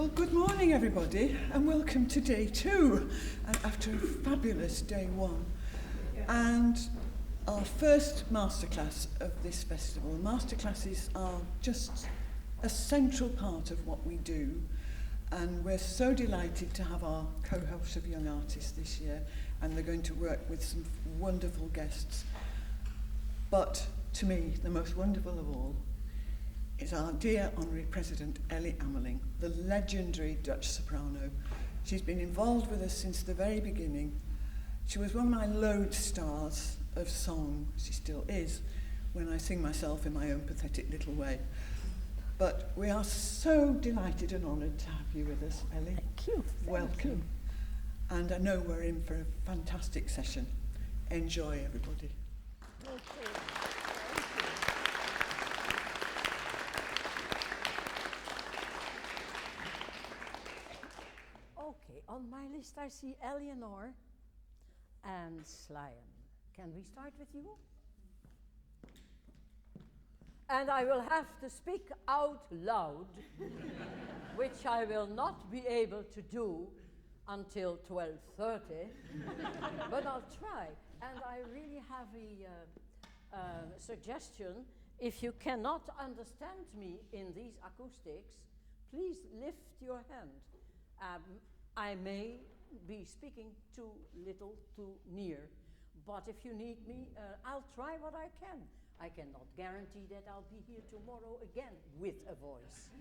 Well, good morning, everybody, and welcome to day 2, after a fabulous day 1. And our first masterclass of this festival. Masterclasses are just a central part of what we do, and we're so delighted to have our co-host of Young Artists this year, and they're going to work with some wonderful guests. But to me, the most wonderful of all is our dear Honorary President Elly Ameling, the legendary Dutch soprano. She's been involved with us since the very beginning. She was one of my lodestars of song, she still is, when I sing myself in my own pathetic little way. But we are so delighted and honoured to have you with us, Elly. Thank you. Welcome. And I know we're in for a fantastic session. Enjoy, everybody. Okay. Okay, on my list I see Eleanor and Slyan. Can we start with you? And I will have to speak out loud, which I will not be able to do until 12:30, but I'll try. And I really have a suggestion. If you cannot understand me in these acoustics, please lift your hand. I may be speaking too little, too near, but if you need me, I'll try what I can. I cannot guarantee that I'll be here tomorrow again with a voice.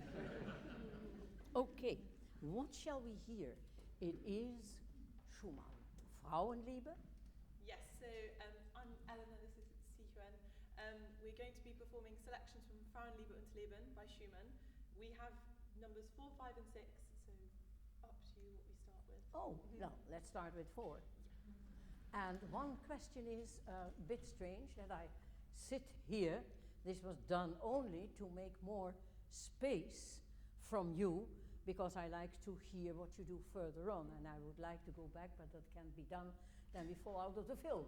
Okay, what shall we hear? It is Schumann, Frauenliebe. Yes, so I'm Eleanor, this is Sichuan. We're going to be performing selections from Frauenliebe und Leben by Schumann. We have numbers 4, 5 and 6, so up to you what we start with. Oh, no, let's start with 4. And one question is a bit strange that I sit here. This was done only to make more space from you, because I like to hear what you do further on, and I would like to go back, but that can't be done, then we fall out of the film.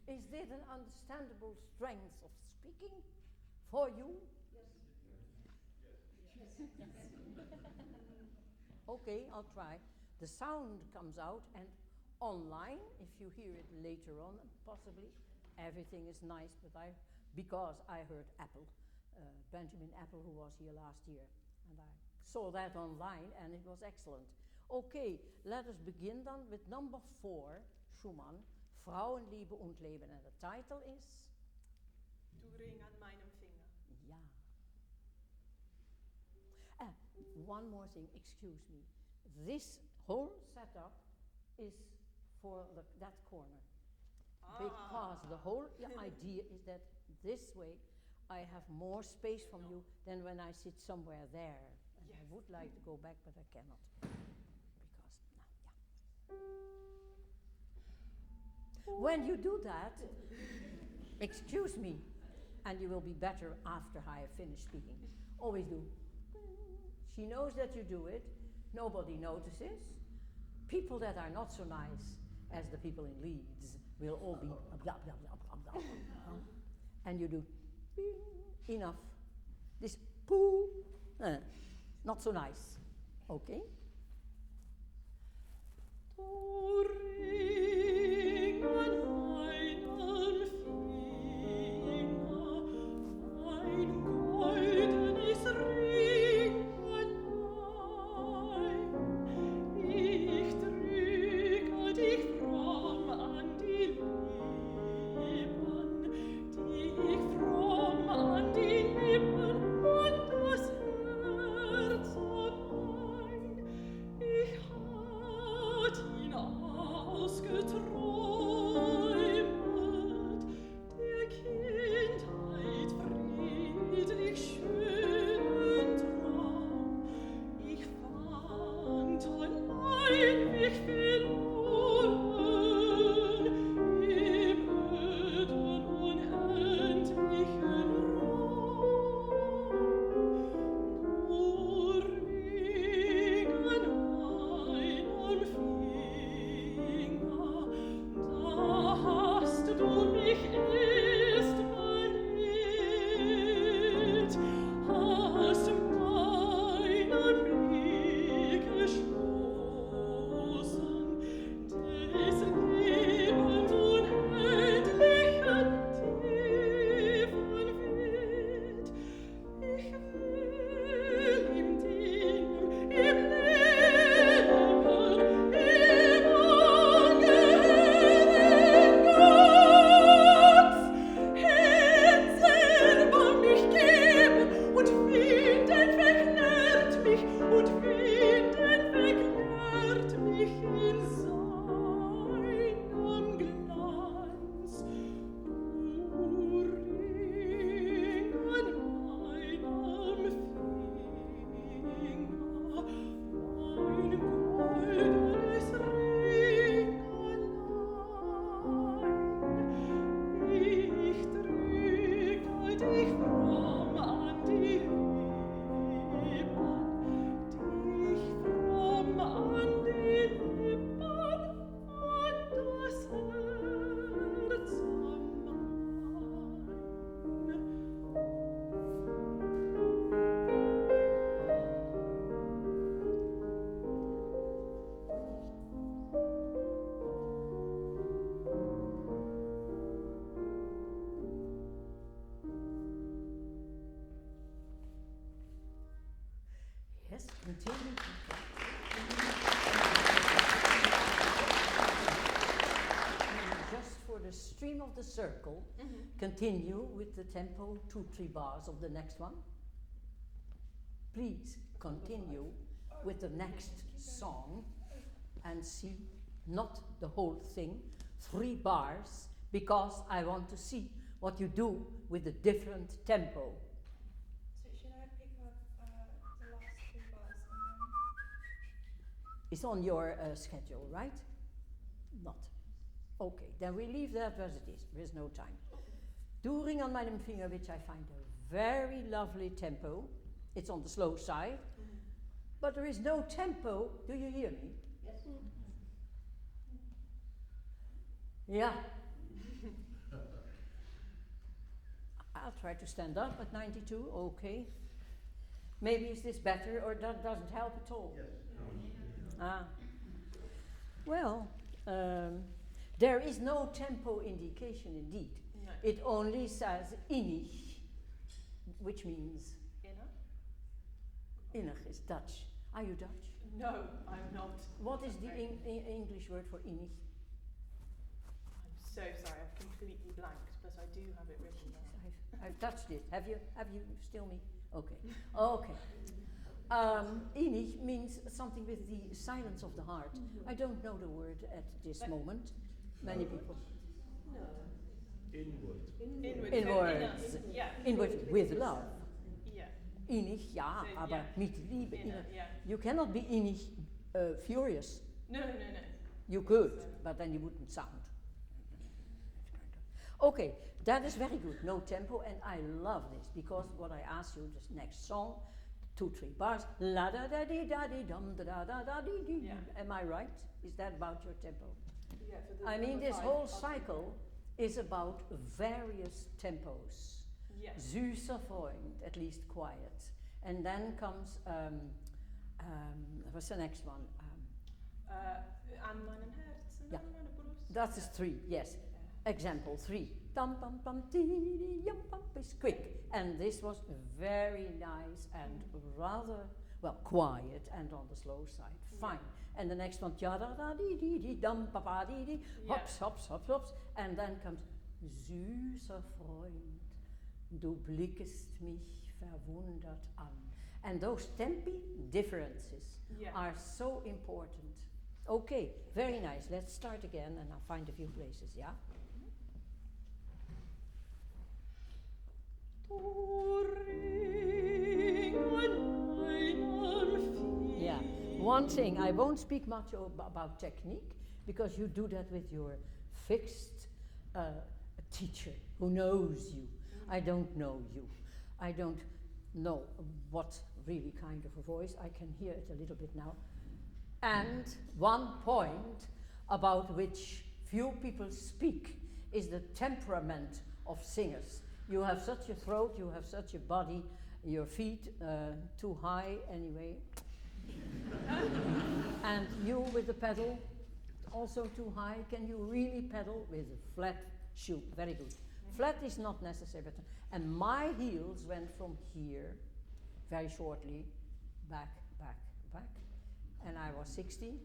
Is this an understandable strength of speaking for you? Yes. Okay, I'll try. The sound comes out, and online, if you hear it later on, possibly, everything is nice, but because I heard Apple, Benjamin Apple, who was here last year, and I saw that online, and it was excellent. Okay, let us begin then with number 4, Schumann, Frauenliebe und Leben, and the title is? Du Ring an meinem Finger. Yeah. One more thing, excuse me. This whole setup is for that corner. Because the whole idea is that this way I have more space from you than when I sit somewhere there. And I would like to go back, but I cannot. Because, when you do that, excuse me, and you will be better after I have finished speaking. Always do. She knows that you do it. Nobody notices. People that are not so nice as the people in Leeds will all be blah, blah, blah, blah, blah. And you do enough. This poo, not so nice. Okay? Ich hat ihn Yes, continue. Just for the stream of the circle, continue with the tempo 2-3 bars of the next one. Please continue with the next song and see not the whole thing, 3 bars, because I want to see what you do with the different tempo. So should I pick up the last 3 bars It's on your schedule, right? Not. Okay, then we leave that as it is. There is no time. Du Ring an meinem Finger, which I find a very lovely tempo. It's on the slow side, but there is no tempo. Do you hear me? Yes. Yeah. I'll try to stand up at 92, okay. Maybe is this better or that doesn't help at all? Yes. Ah. Well, there is no tempo indication indeed. No. It only says innig, which means Inner? innig is Dutch. Are you Dutch? No, I'm not. What is the English word for innig? I'm so sorry, I've completely blanked, but I do have it written down. I've touched it. Have you still me? Okay. Okay. Innig means something with the silence of the heart. I don't know the word at this moment. Many people. Inward. Inwards. Inner, yeah. Inward with love. Yeah. Innig, ja, So, aber yeah. mit Liebe. Inner, yeah. You cannot be innig furious. No. You could, but then you wouldn't sound. Okay, that is very good. No tempo, and I love this because what I asked you, this next song, 2-3 bars, la da da dee da dee dum da da da da dee dee. Yeah. Am I right? Is that about your tempo? Yeah, for the I mean, number this 5, whole I'll do cycle is about various tempos. Yes. Süßer Freund, at least quiet. And then comes, what's the next one? An meinen Herzen, Ja. an meine Brust. That is 3, yes. Example 3. Dum bum bum dee yum bum is quick. And this was very nice and rather, well, quiet and on the slow side. Fine. And the next one, ja da da dee dee dee dum pa pa dee dee, hops, hops, hops, hops. And then comes süßer Freund, du blickest mich verwundert an. And those tempi differences Yeah. are so important. Okay, very nice. Let's start again and I'll find a few places, yeah? Yeah. One thing, I won't speak much about technique because you do that with your fixed teacher who knows you. I don't know you. I don't know what really kind of a voice. I can hear it a little bit now. And one point about which few people speak is the temperament of singers. You have such a throat, you have such a body, your feet too high anyway. And you with the pedal, also too high. Can you really pedal with a flat shoe? Very good. Flat is not necessary. And my heels went from here, very shortly, back, back, back. And I was 60.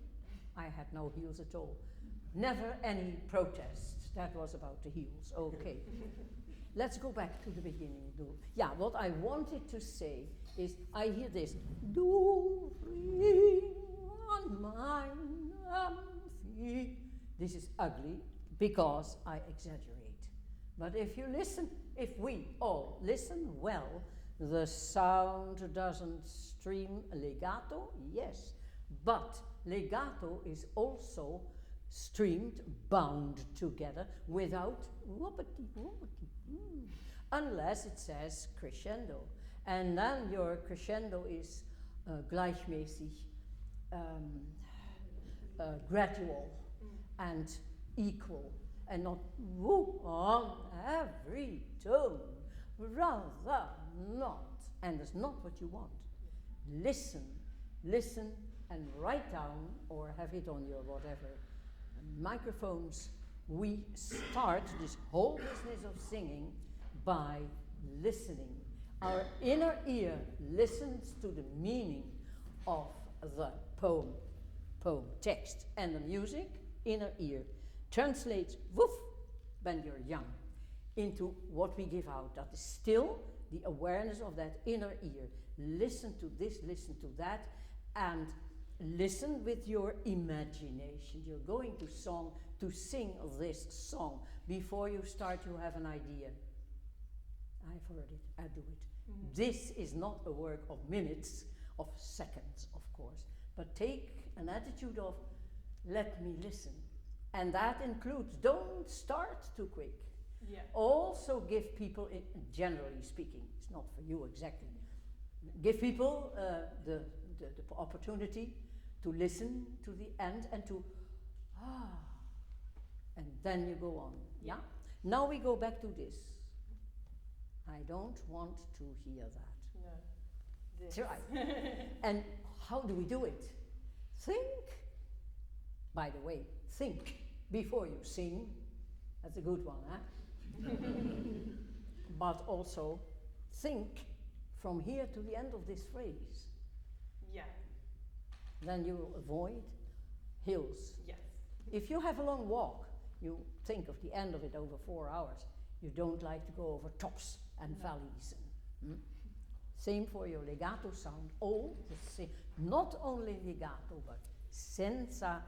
I had no heels at all. Never any protest. That was about the heels. Okay. Let's go back to the beginning. Yeah, what I wanted to say is, I hear this. Du ring an meinem Finger. This is ugly because I exaggerate. But if you listen, if we all listen well, the sound doesn't stream legato, yes, but legato is also streamed, bound together without whoopity, whoopity. unless it says crescendo. And then your crescendo is gleichmäßig, gradual and equal, and not whoop on every tone, rather not. And that's not what you want. Listen, listen, and write down or have it on your whatever microphones. We start this whole business of singing by listening. Our inner ear listens to the meaning of the poem text, and the music, inner ear, translates, woof, when you're young, into what we give out. That is still the awareness of that inner ear. Listen to this, listen to that, and listen with your imagination. You're going to sing this song. Before you start, you have an idea. I've heard it, I do it. This is not a work of minutes, of seconds, of course, but take an attitude of, let me listen. And that includes, don't start too quick. Yeah. Also give people, generally speaking, it's not for you exactly, give people the opportunity to listen to the end and to, and then you go on, yeah? Now we go back to this. I don't want to hear that. No. This. Try. And how do we do it? Think, by the way, think before you sing. That's a good one, huh? But also think from here to the end of this phrase. Yeah. Then you will avoid hills. Yes. If you have a long walk, you think of the end of it over 4 hours. You don't like to go over tops and valleys. Same for your legato sound. All the same. Not only legato, but senza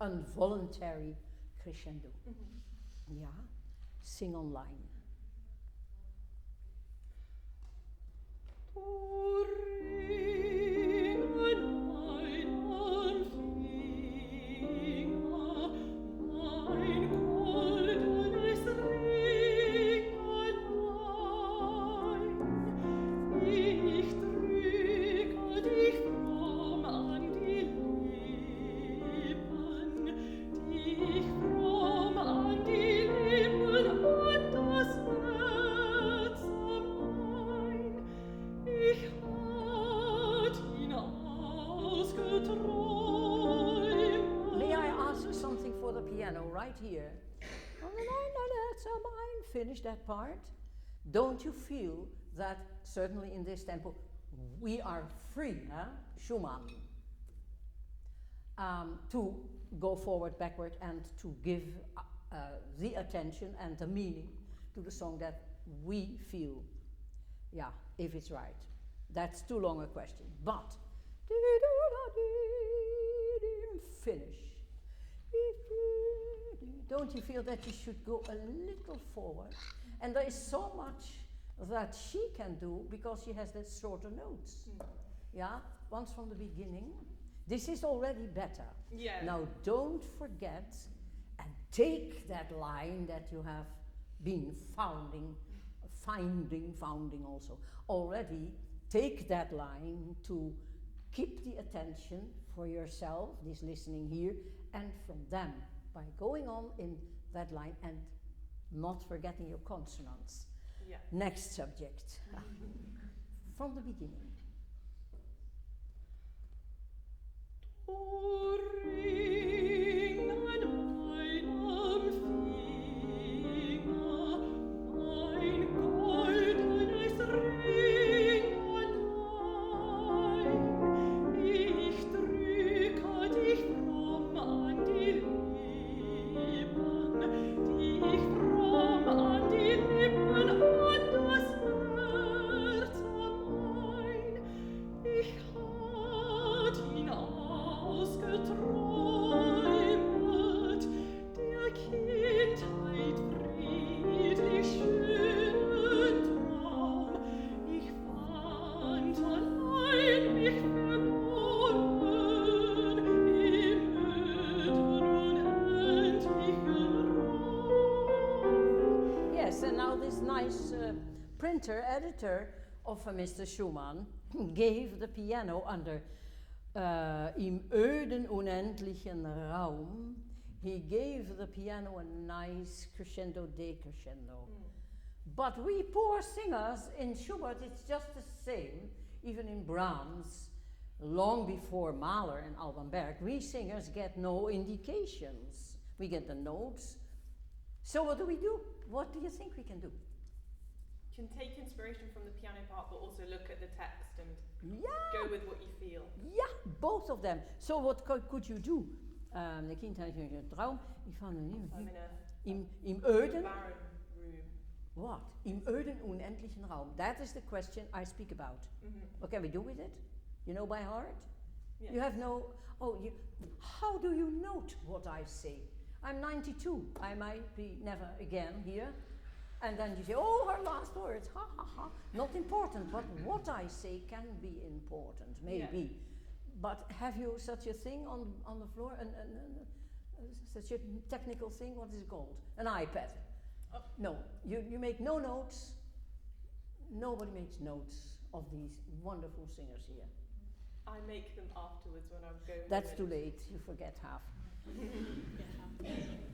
involuntary crescendo. Yeah. Sing online. Here, finish that part. Don't you feel that certainly in this tempo we are free, Schumann, to go forward, backward, and to give the attention and the meaning to the song that we feel, yeah, if it's right. That's too long a question, but finish. Don't you feel that you should go a little forward? And there is so much that she can do because she has the shorter notes. Yeah, once from the beginning. This is already better. Yeah. Now don't forget and take that line that you have been finding also. Already take that line to keep the attention for yourself, this listening here, and from them. By going on in that line and not forgetting your consonants. Yeah. Next subject. From the beginning. Ich hat ihn ausgetragen. printer, editor of Mr. Schumann, gave the piano under im öden unendlichen Raum, he gave the piano a nice crescendo decrescendo. But we poor singers, in Schubert it's just the same, even in Brahms, long before Mahler and Alban Berg, we singers get no indications. We get the notes. So what do we do? What do you think we can do? You can take inspiration from the piano part, but also look at the text and go with what you feel. Yeah, both of them. So what could you do? De kindheit Traum. Im öden. Barren room. What? Im öden unendlichen Raum. That is the question I speak about. What can we do with it? You know by heart? Yeah. You have no. How do you note what I say? I'm 92. I might be never again here. And then you say, oh, her last words, ha ha ha. Not important, but what I say can be important, maybe. Yeah. But have you such a thing on the floor? Such a technical thing? What is it called? An iPad. Oh. No, you make no notes. Nobody makes notes of these wonderful singers here. I make them afterwards when I'm going. That's too late, you forget half.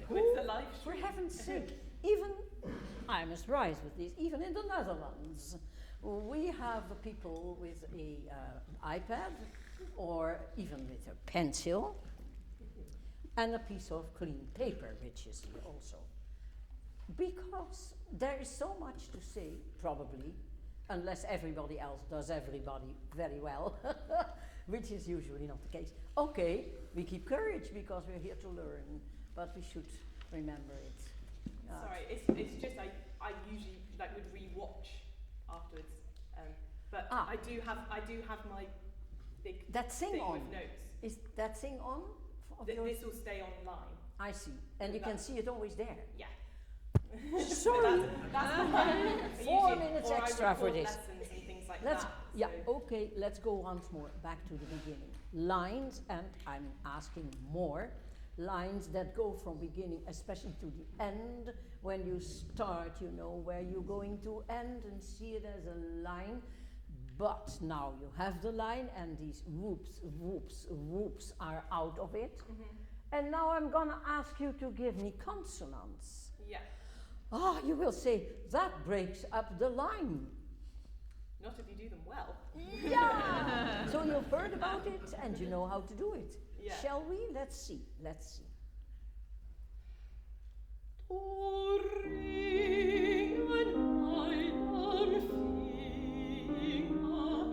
With the live For stream. heaven's sake, even, I must rise with this, even in the Netherlands, we have people with a iPad or even with a pencil and a piece of clean paper, which is here also. Because there is so much to say, probably, unless everybody else does everybody very well, which is usually not the case. Okay, we keep courage because we're here to learn, but we should remember it. Sorry, it's just I usually would re-watch afterwards, but I do have my big that thing thing on. with notes. Is that thing on? This will stay online. I see, and you can see it always there. Yeah. Sorry. That's 4 minutes or extra I for this. lessons and things like Let's, that. yeah, so- okay, let's go once more back to the beginning. Lines, and I'm asking more, lines that go from beginning, especially to the end. When you start, you know where you're going to end and see it as a line. But now you have the line and these whoops, whoops, whoops are out of it. And now I'm gonna ask you to give me consonants. Yeah. You will say, that breaks up the line. Not if you do them well. Yeah! So you've heard about it and you know how to do it. Yeah. Shall we? Let's see. Let's see.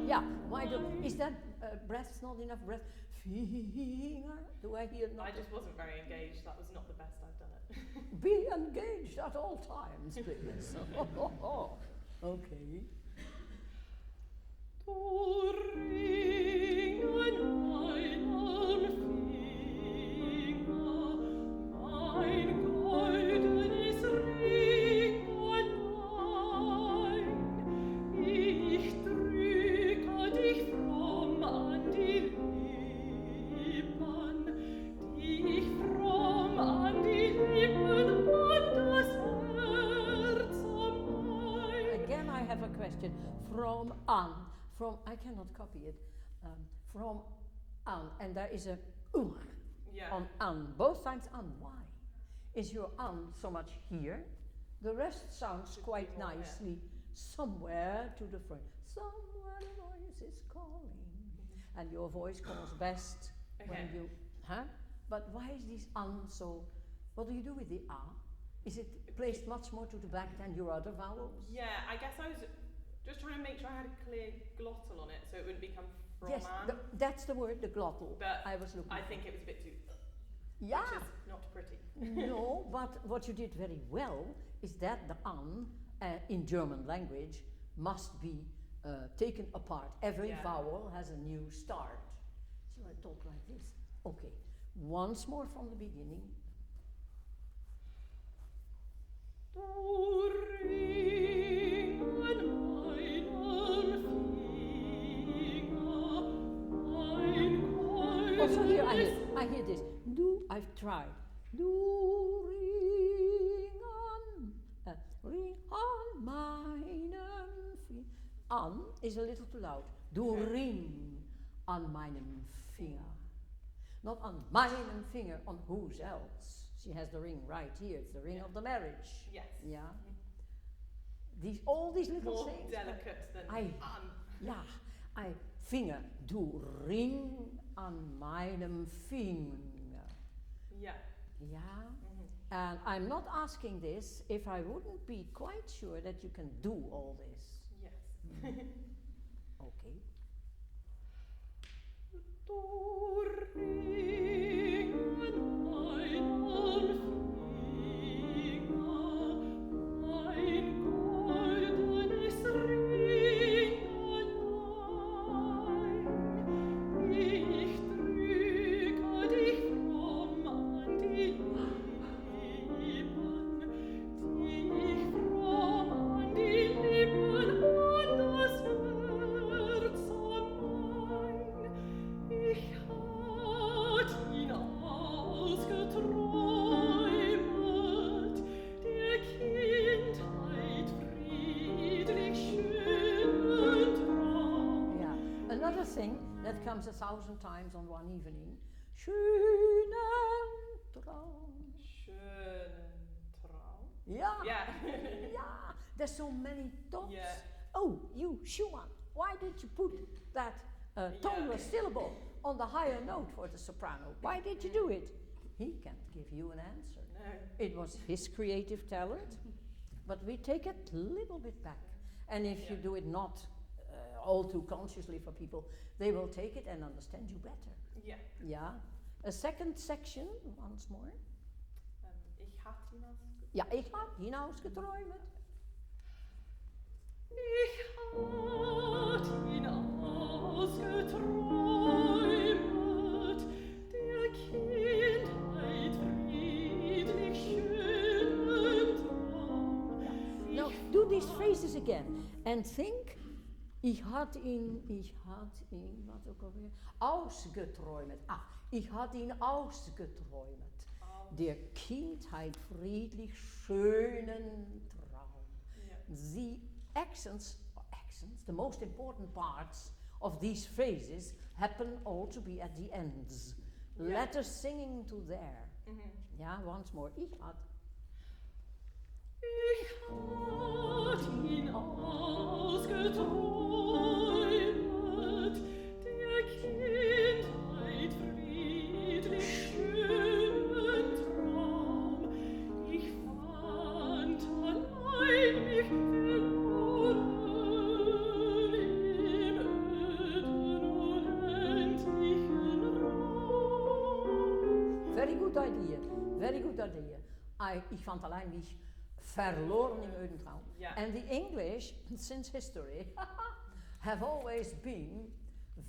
Yeah, why do, is that breath's not enough breath? Finger, do I hear not? I just wasn't very engaged. That was not the best I've done it. Be engaged at all times, please. Okay. Again, I have a question. From, I cannot copy it, from an, and there is a Yeah. on an, both sides an. Why? Is your an so much here? The rest sounds Should quite be more there. nicely somewhere to the front. Somewhere a voice is calling. And your voice calls best when Okay. you, But why is this an so, what do you do with the a? Is it placed much more to the back than your other vowels? Yeah, I guess I was just trying to make sure I had a clear glottal on it so it wouldn't become from Yes, an. that's the word, the glottal. But I was looking I for. think it was a bit too, Yeah. which is not pretty. No, but what you did very well is that the an in German language must be taken apart. Every Yeah. vowel has a new start. So I talk like this. Okay, once more from the beginning. Also here I hear this. Do, I've tried. Do ring on meine An is a little too loud. Du Ring an meinem Finger. Not on meinem Finger, on whose else? She has the ring right here. It's the ring of the marriage. Yes. Yeah. All these little More things. delicate than an. Ja, Finger. Du Ring an meinem Finger. Yeah. Yeah. And I'm not asking this if I wouldn't be quite sure that you can do all this. Yes. Okay. Du Ring an meinem Finger, ein goldenes Ring allein. Ich drücke dich fromm an die Lippen, dich fromm an die Lippen, an das Herz mein. Ich hat ihn ausgeträumet, der Kindheit friedlich schönen Traum. Yeah. Another thing that comes 1,000 times on one evening. Schönen Traum. Schönen Traum. Yeah. Yeah. Yeah. There's so many tones. Yeah. Oh, you, Schumann, why did you put that toneless syllable on the higher note for the soprano? Why did you do it? He can't give you an answer. No. It was his creative talent, but we take it a little bit back. And if you do it not all too consciously for people, they will take it and understand you better. Yeah. Yeah. A second section, once more. Ich hat ihn ausgeträumt. Ja, ich hab hinausgeträumt. Ich hat ihn ausgeträumet, der Kindheit friedlich schönen Traum. Now, do these phrases again and think, ich had ihn, wat ook alweer, ausgeträumt. Ich had ihn ausgeträumt. Der Kindheit friedlich schönen Traum. Yeah. The accents, the most important parts of these phrases happen all to be at the ends. Yeah. Letters singing to there. Yeah, once more. Ich had ihn ausgeträumet, der Kindheit friedlich schönen Traum. Ich fand allein mich verloren im öden, unendlichen Raum. Very good idea. Very good idea. Ich fand allein mich verloren im öden Traum. Yeah. And the English, since history, have always been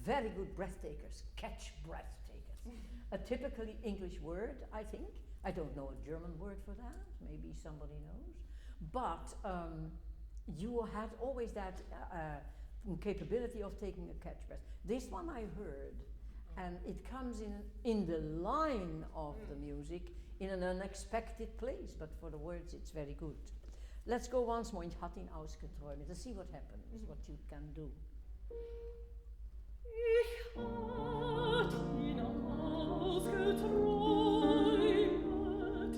very good breath takers, catch breath takers. A typically English word, I think. I don't know a German word for that. Maybe somebody knows. But you had always that capability of taking a catch breath. This one I heard, and it comes in the line of the music in an unexpected place, but for the words it's very good. Let's go once more. Ich had ihn ausgeträumt. Let's see what happens, what you can do. Ich hat ihn ausgeträumet,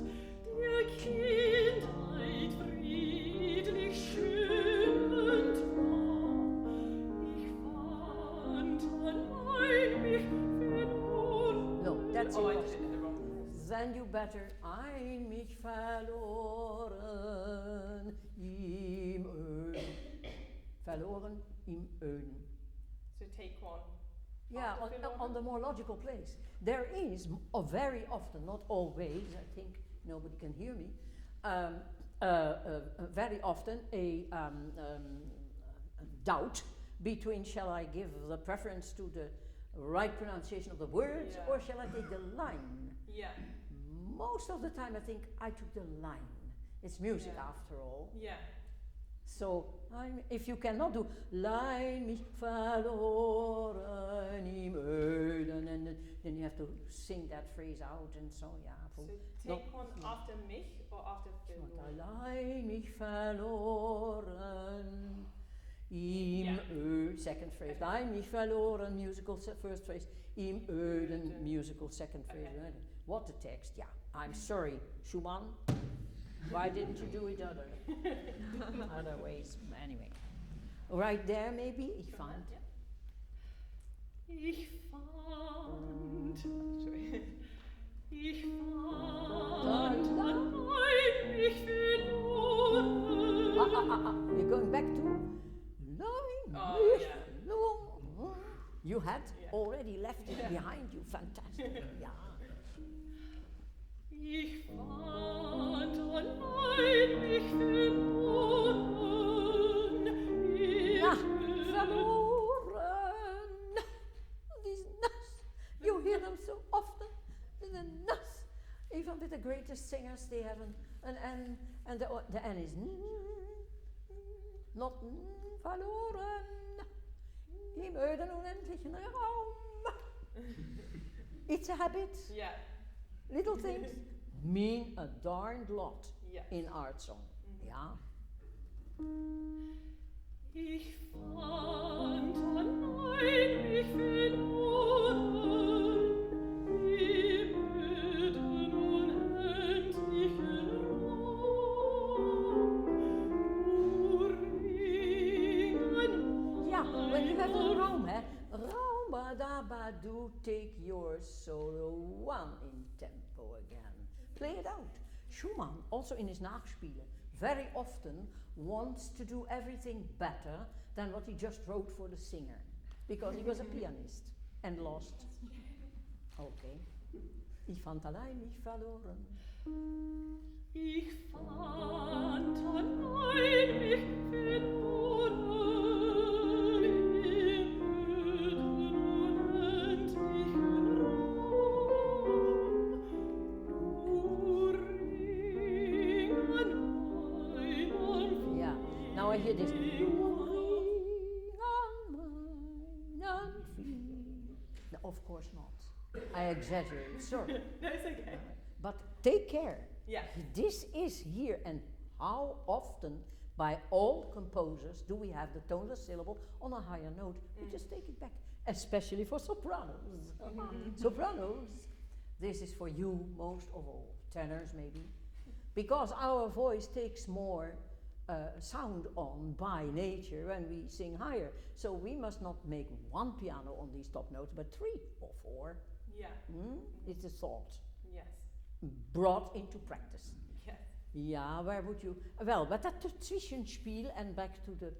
der Kindheit friedlich schönen Traum. Ich fand allein mich verloren. No, that's Oh, I impossible. did it in the wrong voice. Then you better ein mich verloren im Öden. Verloren im Öden. So take one. Yeah, After verloren? on the more logical place. There is very often, not always, I think nobody can hear me, very often a doubt between shall I give the preference to the right pronunciation of the words or shall I take the line? Yeah. Most of the time I think I took the line. It's music after all. Yeah. So if you cannot do Lein mich verloren im Öden, and then you have to sing that phrase out and so So take one after mich or after verloren? Allein mich verloren im second phrase. I'm mich verloren, musical first phrase. Im öden, musical second phrase. Okay. What a text, yeah. I'm sorry, Schumann. Why didn't you do it other ways? Anyway. Right there, maybe? Ich fand. Ich fand. Sorry. Ich fand mich verloren. You're going back to You had already left it behind you. Fantastic. Yeah. Ich fand allein mich verloren. Ja, verloren. These nuts. You hear them so often. The nuts. Even with the greatest singers, they have an N, and the N is not verloren. Im öden unendlichen Raum. It's a habit. Yeah. Little things mean a darned lot Yeah. in art song. Yeah. Ich fand allein mich verloren im öden unendlichen Raum. Yeah, when you have a Raum, Raum, ba ba do, take your solo one in tempo again. Play it out. Schumann, also in his Nachspielen, very often wants to do everything better than what he just wrote for the singer, because he was a pianist and lost. Okay. Ich fand allein mich verloren. Ich fand allein mich verloren im öden unendlichen Raum. Yeah. Now I hear this. No, of course not. I exaggerate. Sorry. No, it's okay. But take care. Yeah. This is here, and how often by all composers do we have the toneless syllable on a higher note? We just take it back, especially for sopranos. Sopranos, this is for you most of all, tenors maybe, because our voice takes more sound on by nature when we sing higher. So we must not make one piano on these top notes, but 3 or 4. Yeah. It's a thought Yes. brought into practice. Yes. Yeah, where would you? Well, but that Zwischenspiel and back to the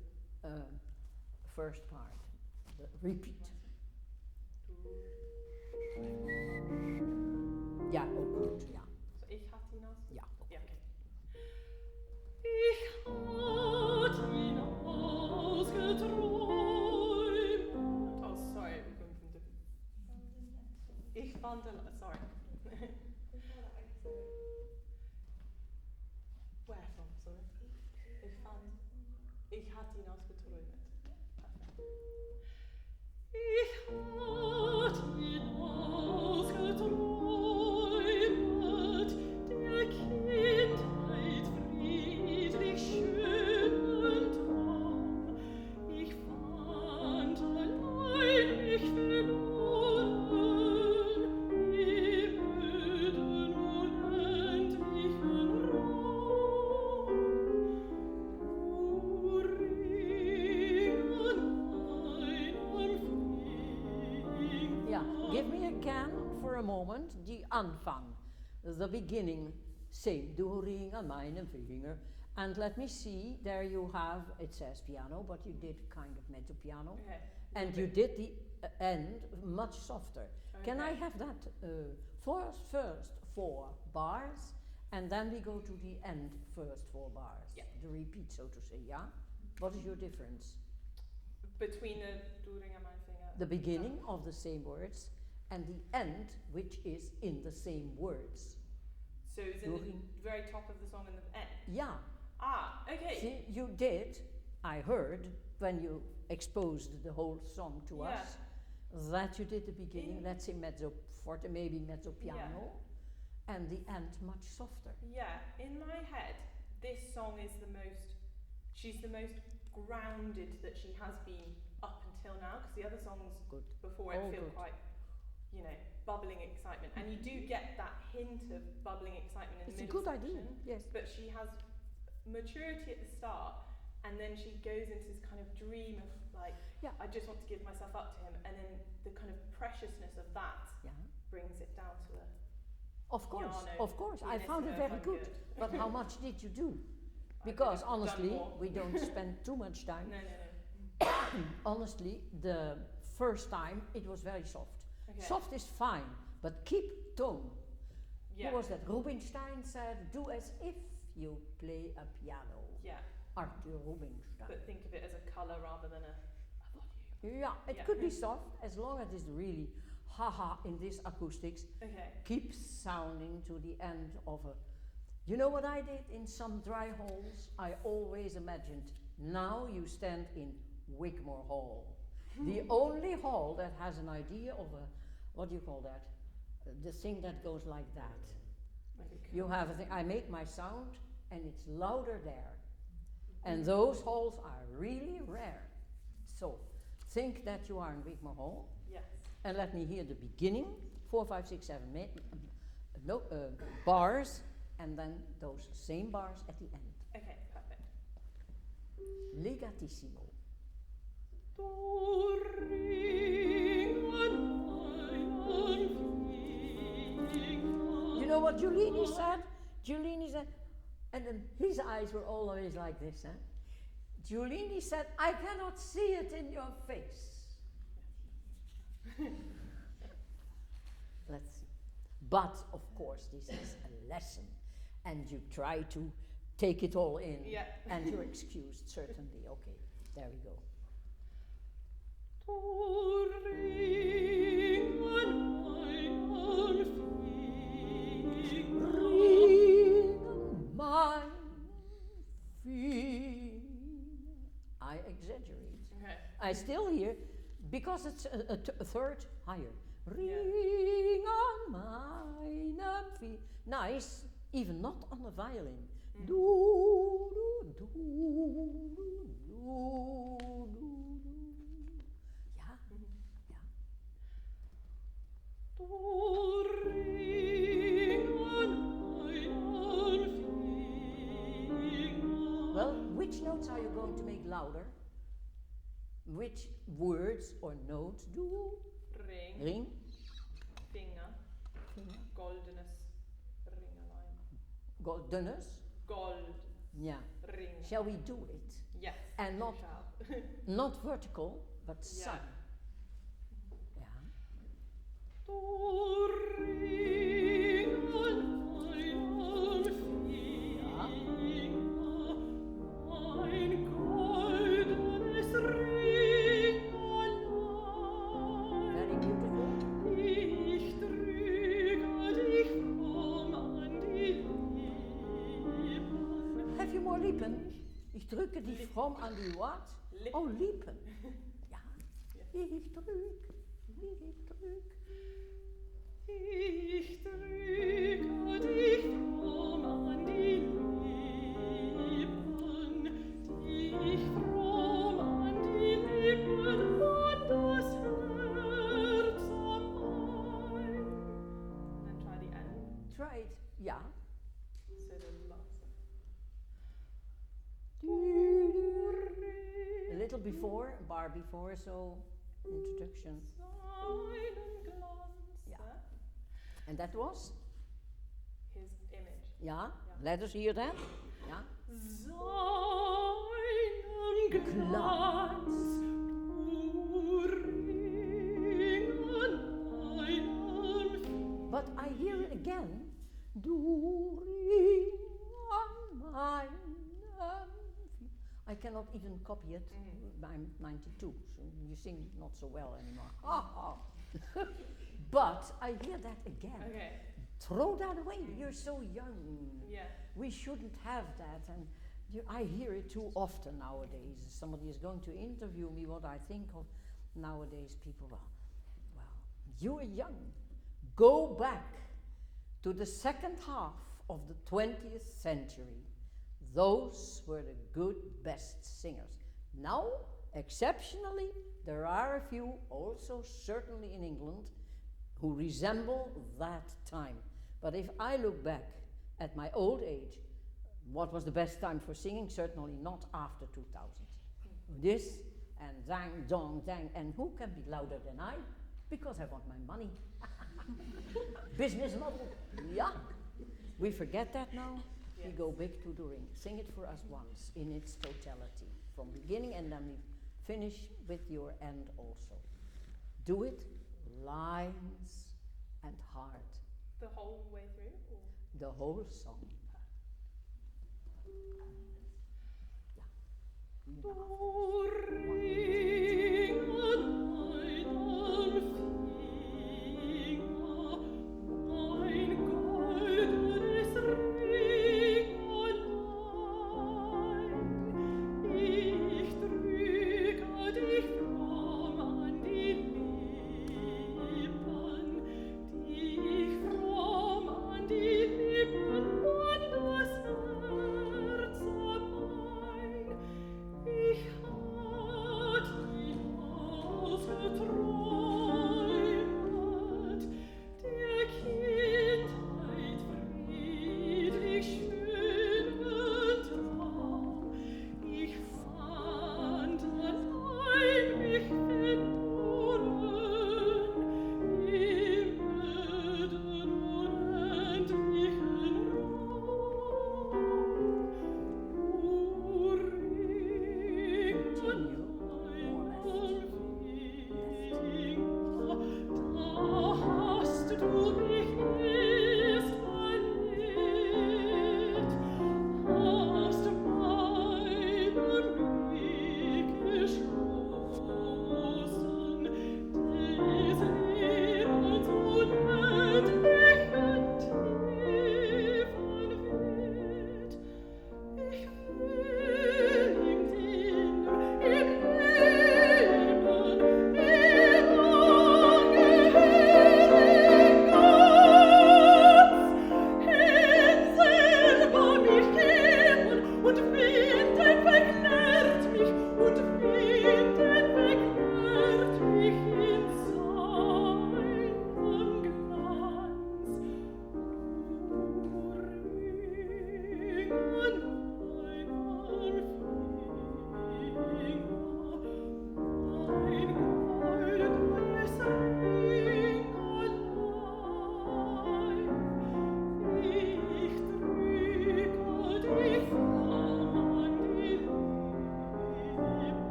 first part, the repeat. Yeah, oh good, yeah. So ich hatte ihn aus. Yeah, okay. Ja, okay. Ich hatte ihn ausgeträumt. Oh, sorry, we're going from different. Ich fand sorry. Where from, sorry? Ich hatte ihn ausgeträumt. Ich hatte ihn ausgeträumt, der Kindheit friedlich schönen Traum. Ich fand allein mich verloren im öden unendlichen Raum. Yeah, give me again for a moment the Anfang, the beginning. Same, du ring an meinen Finger. And let me see, there you have, it says piano, but you did kind of mezzo piano. Okay. And you did the end much softer. Can I Okay. have that first 4 bars, and then we go to the end first 4 bars? Yeah. The repeat, so to say, yeah? What is your difference? Between the du ring an meinen Finger. The beginning of the same words and the end, which is in the same words. So it's in the very top of the song and the end. Yeah. Ah, okay. See, you did, I heard, when you exposed the whole song to Yeah. us, that you did the beginning, In- let's say mezzo forte, maybe mezzo piano, and the end much softer. Yeah, in my head, this song is the most, she's the most grounded that she has been up until now, because the other songs Good. before it All feel good. quite, you know, bubbling excitement, and you do get that hint of bubbling excitement in It's the a middle good idea, section, yes. but she has maturity at the start, and then she goes into this kind of dream of like, Yeah. I just want to give myself up to him, and then the kind of preciousness of that Yeah. brings it down to a Of course, piano, of course. I pianist found it note, very I'm good. good. But how much did you do? I Because could have done honestly, more. we don't spend too much time. No. Honestly, the first time it was very soft. Okay. Soft is fine, but keep tone. Yeah. Who was that? Rubinstein said, do as if you play a piano. Yeah. Arthur Rubinstein. But think of it as a colour rather than a volume. Yeah, it Yeah. could be soft as long as it's really haha in this acoustics. Okay. Keep sounding to the end of a. You know what I did in some dry halls? I always imagined now you stand in Wigmore Hall. The only hall that has an idea of a, what do you call that? The thing that goes like that. You have a thing, I make my sound and it's louder there. And those halls are really rare. So think that you are in Wigmore Hall Yes. and let me hear the beginning, 4, 5, 6, 7 bars, and then those same bars at the end. Okay, perfect. Legatissimo. You know what Giulini said? Giulini said, and then his eyes were always like this, huh? Giulini said, I cannot see it in your face. Let's see. But of course, this is a lesson, and you try to take it all in, Yeah. and you're excused, certainly. Okay, there we go. I exaggerate. Okay. I still hear, because it's a third higher. Yeah. Ring on meinem Finger. Nice, even not on the violin. Do, do, do, do, do, do. Yeah, yeah. Well, which notes are you going to make louder? Which words or notes do? Ring. Ring. Finger. Finger. Goldenes. Ringeline. Goldenus. Gold. Yeah. Ring. Shall we do it? Yes. And we not shall. not vertical, but Yeah. sun. Yeah. Very beautiful. Have you more Lippen? Ich drücke dich fromm an die what? Lippen. Oh, Lippen. Ja. Ja. Ich drück, ich drück. Ich drücke dich fromm an die Lippen, dich fromm an die Lippen und das Herz am Main. And then try the end. Try it. Ja. So the last A little before, a bar before, so introduction. seinen Glanz. Ja. And that was? His image. Ja. Let us hear that. Ja. Seinen Glanz, du Ringen meinem But I hear it again. Du Ring an meinem Finger. I cannot even copy it. I'm 92, so you sing not so well anymore. But I hear that again. Okay. Throw that away. You're so young. Yeah. We shouldn't have that. And I hear it too often nowadays. Somebody is going to interview me what I think of nowadays people. Well, you're young. Go back to the second half of the 20th century. Those were the good, best singers. Now, exceptionally, there are a few, also certainly in England, who resemble that time. But if I look back at my old age, what was the best time for singing? Certainly not after 2000. This and zang, dong, zang, and who can be louder than I? Because I want my money. Business model, yeah. We forget that now. Yes. We go big to the ring. Sing it for us once in its totality, from beginning, and then we finish with your end also. Do it, lines and heart. The whole way through? Or? The whole song.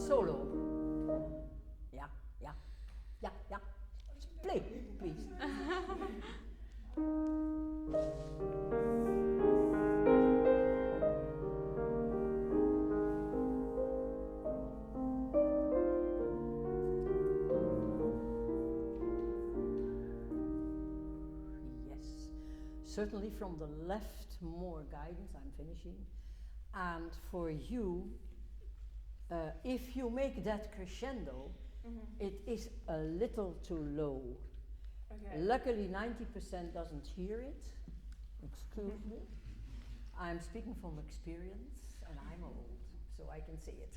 Solo. Yeah, yeah, yeah, yeah. Play, please. Yes, certainly from the left, more guidance. I'm finishing. And for you, if you make that crescendo, it is a little too low. Okay. Luckily, 90% doesn't hear it. Excuse me. I'm speaking from experience, and I'm old, so I can see it.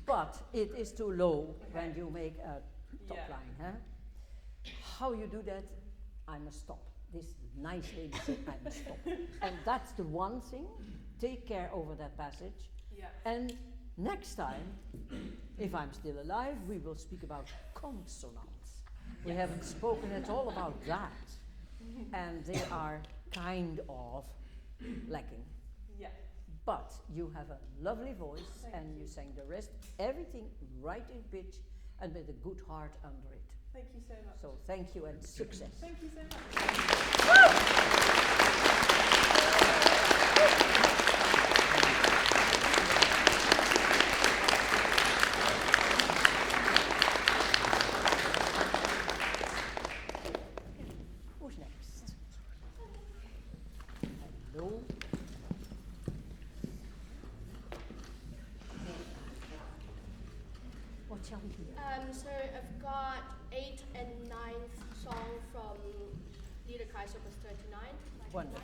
But it is too low when you make a top line. Huh? How you do that, I must stop. This nice lady said I must stop. And that's the one thing. Take care over that passage. Yeah. And next time, if I'm still alive, we will speak about consonants. We haven't spoken at all about that. And they are kind of lacking. Yeah. But you have a lovely voice and you sang the rest, everything right in pitch and with a good heart under it. Thank you so much. So thank you and success. Thank you so much. Who's next? Hello. What shall we do? So I've got 8th and 9th song from Lieder Opus 39. Wonderful.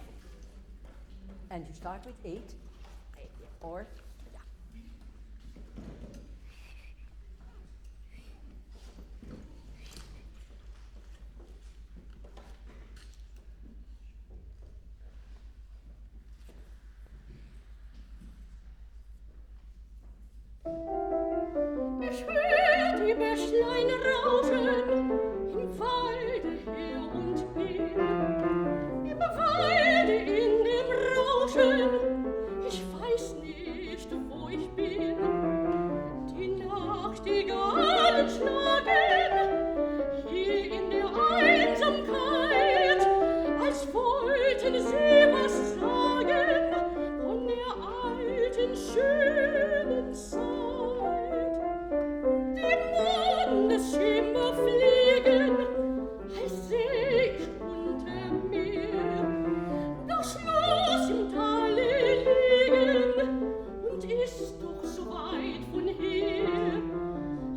And you start with 8, 8, yeah. or yeah. Ich hör die Bächlein rauschen im Walde her und hin, im Walde in dem Rauschen, ich weiß nicht, wo ich bin. Die Nachtigallen schlagen hier in der Einsamkeit, als wollten sie was sagen von der alten schönen Zeit. Die Mondesschimmer fliegen, als seh ich unter mir das Schloss im Tale liegen und ist doch so weit von hier,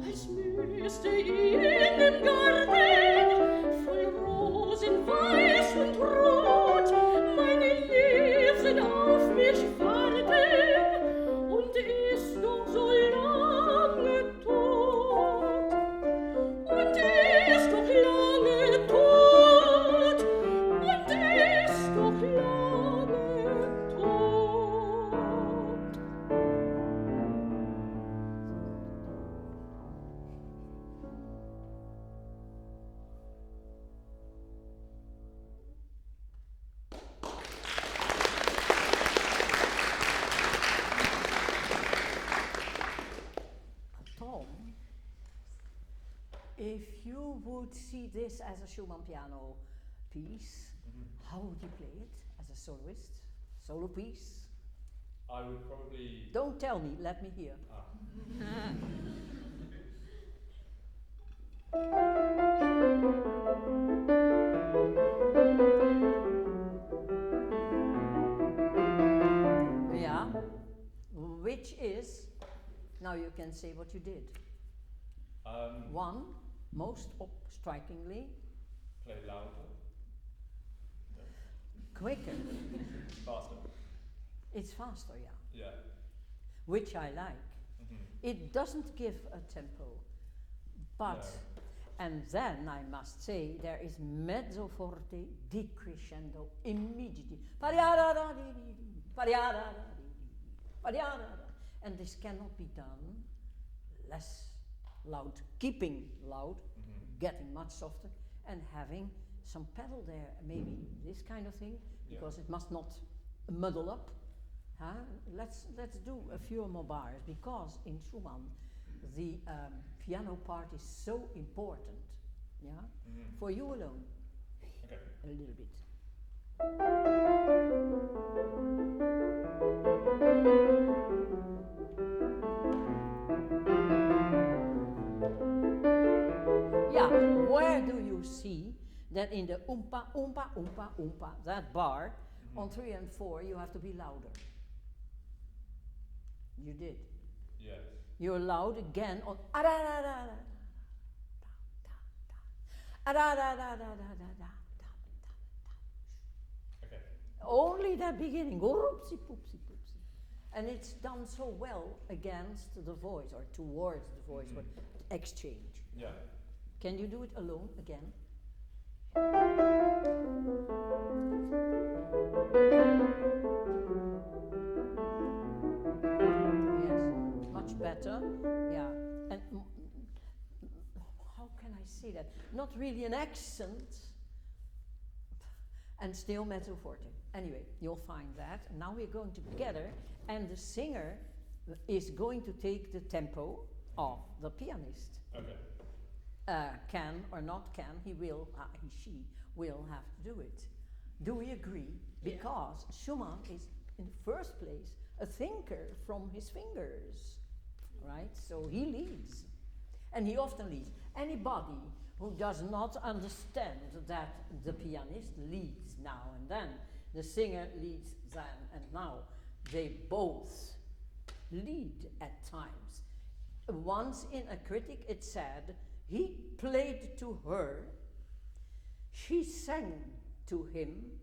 als müsste in dem Garten voll Rosen weiß und rot meine Liebsten auf mich warten und ist doch so lange tot und ist doch lange tot und ist doch lange tot. Tom, if you would see this as a Schumann piano piece, how would you play it as a soloist? Solo piece? I would probably. Don't tell me, let me hear. Yeah, which is, now you can say what you did. One, most strikingly, Play louder. quicker. Faster. It's faster, yeah, Yeah. which I like. It doesn't give a tempo, but, and then I must say, there is mezzo forte, decrescendo, immediately. And this cannot be done less loud, keeping loud, getting much softer, and having some pedal there, maybe this kind of thing, because it must not muddle up. Huh? Let's do a few more bars, because in Schumann the piano part is so important. Yeah, for you alone. Okay. A little bit. Yeah, where do you see that in the oompa, oompa, oompa, oompa, that bar, on 3 and 4 you have to be louder? You did. Yes. You're loud again on Okay. only that beginning, oopsie poopsie poopsie. And it's done so well against the voice or towards the voice, but exchange. Yeah. Can you do it alone again? Yes, much better. Yeah, and how can I say that? Not really an accent, and still mezzo forte. Anyway, you'll find that. Now we're going together, and the singer is going to take the tempo of the pianist. Okay. Can or not can, he, she will have to do it. Do we agree? Because Schumann is, in the first place, a thinker from his fingers, right? So he leads, and he often leads. Anybody who does not understand that the pianist leads now and then, the singer leads then and now, they both lead at times. Once in a critic it said, He played to her, she sang to him,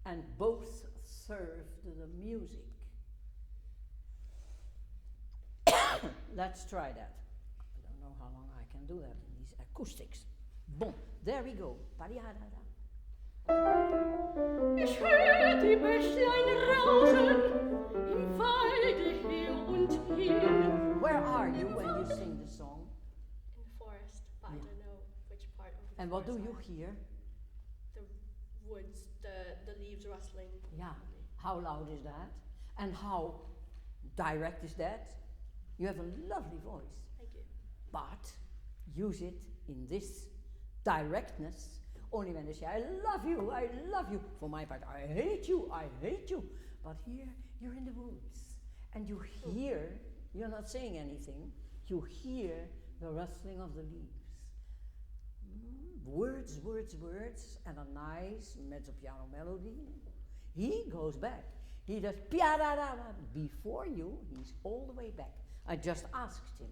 and both served the music. Let's try that. I don't know how long I can do that in these acoustics. Bon, there we go. Pariadada. Ich hör die Bächlein rauschen im Walde her und hin. Where are you when you sing the song? In the forest, but I don't know which part of the And what do forest you are. hear? The woods, the leaves rustling. Yeah. How loud is that? And how direct is that? You have a lovely voice, Thank you. but use it in this directness only when they say, I love you, I love you. For my part, I hate you, I hate you. But here, you're in the woods, and you hear, you're not saying anything, you hear the rustling of the leaves. Words, words, words, and a nice mezzo-piano melody. He goes back. He does piarara before you, he's all the way back. I just asked him,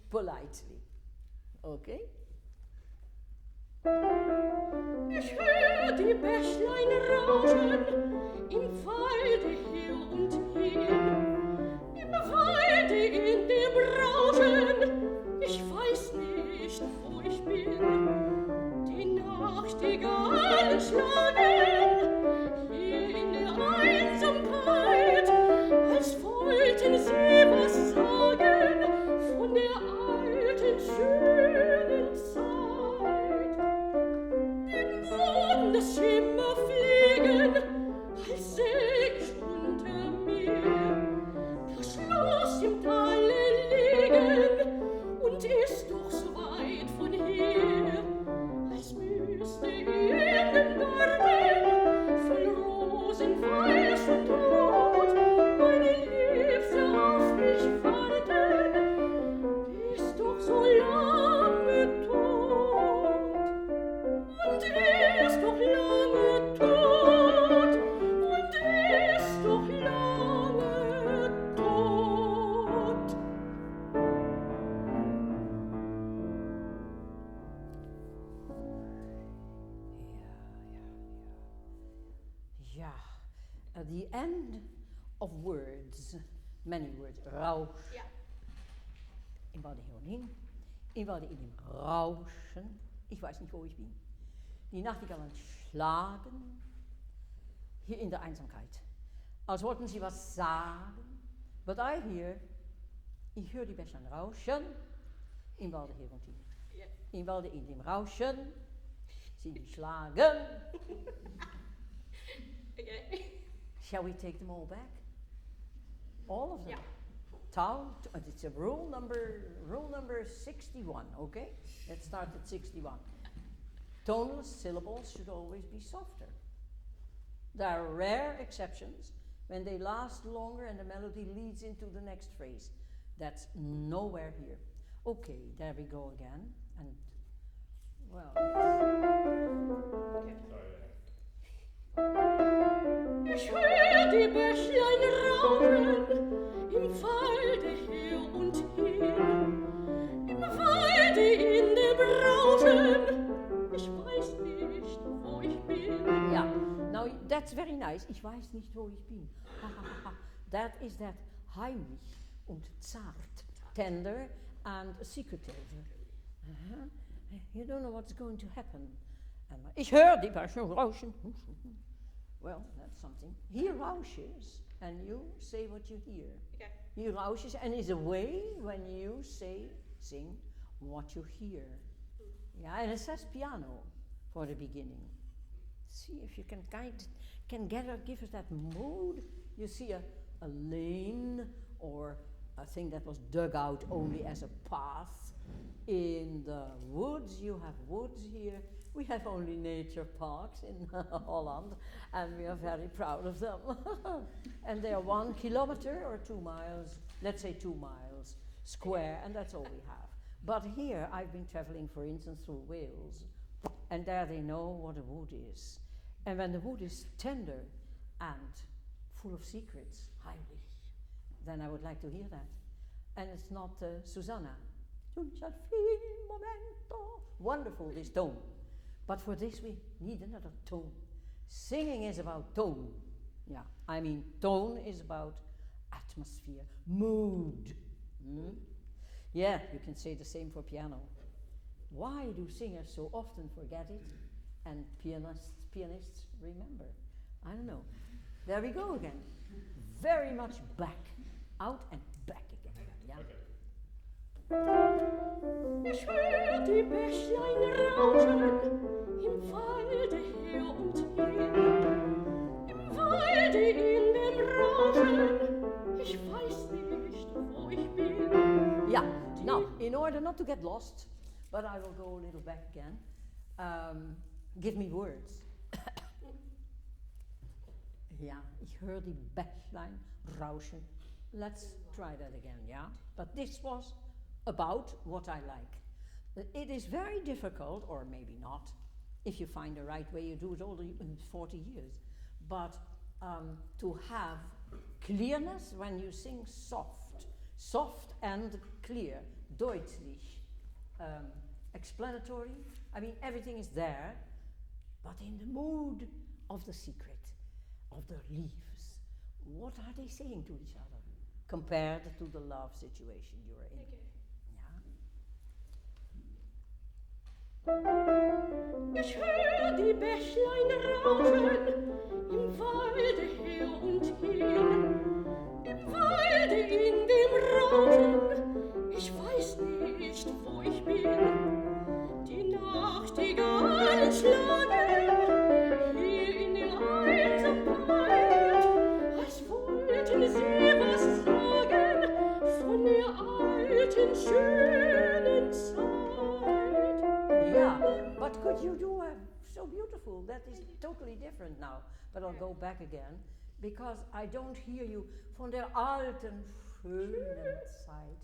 politely. Okay? Ich hör die Bächlein rauschen im Walde her und hin. Im Walde in dem Rauschen, ich weiß nicht, wo ich bin. Die Nachtigallen schlagen hier in der Einsamkeit, als wollten sie was sagen von der alten schönen Zeit. Den Boden das Schimmer fliegen, als säg ich unter mir. Das Schloss im Tale liegen und ist doch so weit von hier, als müsste in den Garten voll Rosen weiß und rot meine Liebste auf mich warten, ist doch so lange tot. Und ist doch lange tot, und ist doch lange tot. Yeah. At the end of words, many words, rausch. Ja. Ich werde hier hin. Ich werde in dem Rauschen. Ich weiß nicht, wo ich bin. Die Nachtigallen schlagen. Hier in der Einsamkeit. Als wollten sie was sagen. But I hear. Ich höre die Bächlein rauschen. Ich werde hier und hin. Ja. Ich werde in dem Rauschen. Sie schlagen. Okay. Shall we take them all back? All of them? Yeah. It's a rule number 61, okay? Let's start at 61. Toneless syllables should always be softer. There are rare exceptions when they last longer and the melody leads into the next phrase. That's nowhere here. Okay, there we go again. And, well, Sorry, Ich hör die Bächlein rauschen im Walde her und hin. Im Walde in dem Rauschen, ich weiß nicht, wo ich bin. yeah. Now that's very nice. Ich weiß nicht, wo ich bin. Ha, ha, ha, ha. That is that heimlich und zart, tender and secretive. Uh-huh. You don't know what's going to happen. And ich höre die Bächlein rauschen. Well, that's something. He rausches, and you say what you hear. Okay. He rausches, and is a way when you sing what you hear. Yeah, and it says piano for the beginning. See if you can give us that mood. You see a lane or a thing that was dug out only as a path. In the woods, you have woods here. We have only nature parks in Holland, and we are very proud of them. And they are 1 kilometer or 2 miles, let's say 2 miles square, and that's all we have. But here, I've been traveling, for instance, through Wales, and there they know what a wood is. And when the wood is tender and full of secrets, heimlich, then I would like to hear that. And it's not Susanna. non c'è il momento. Wonderful, this tone. But for this we need another tone. Singing is about tone. Yeah, I mean tone is about atmosphere, mood. Yeah, you can say the same for piano. Why do singers so often forget it and pianists remember? I don't know. There we go again. Very much back, out and back again. Yeah. Ich hör die Bächlein rauschen, im Walde her und hin. Im Walde in dem Rauschen, ich weiß nicht, wo ich bin. Yeah, now, in order not to get lost, but I will go a little back again, give me words. Ja, ich höre die Bächlein rauschen. Let's try that again, yeah? But this was about what I like. It is very difficult, or maybe not, if you find the right way, you do it all in 40 years, but to have clearness when you sing soft and clear, deutlich, explanatory. I mean, everything is there, but in the mood of the secret, of the leaves. What are they saying to each other compared to the love situation you're in? Okay. Ich hör die Bächlein rauschen, im Walde her und hin. Im Walde in dem Rauschen, ich weiß nicht, wo ich bin. Die Nachtigallen schlagen hier in der Einsamkeit, als wollten sie was sagen von der alten schönen Zeit. Yeah, but could you do so beautiful? That is totally different now. But I'll go back again, because I don't hear you von der alten schönen Zeit.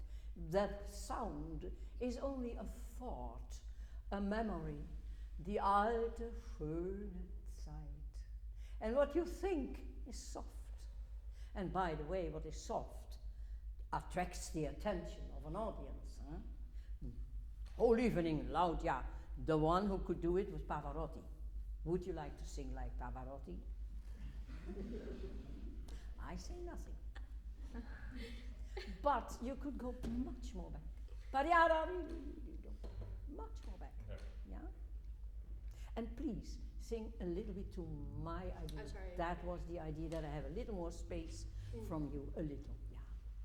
That sound is only a thought, a memory. Die alte schöne Zeit. And what you think is soft. And by the way, what is soft attracts the attention of an audience. Huh? Whole evening loud, yeah. The one who could do it was Pavarotti. Would you like to sing like Pavarotti? I say nothing. But you could go much more back. Much more back. Okay. Yeah? And please sing a little bit to my idea. I'm sorry. That was the idea, that I have a little more space from you, a little. Yeah.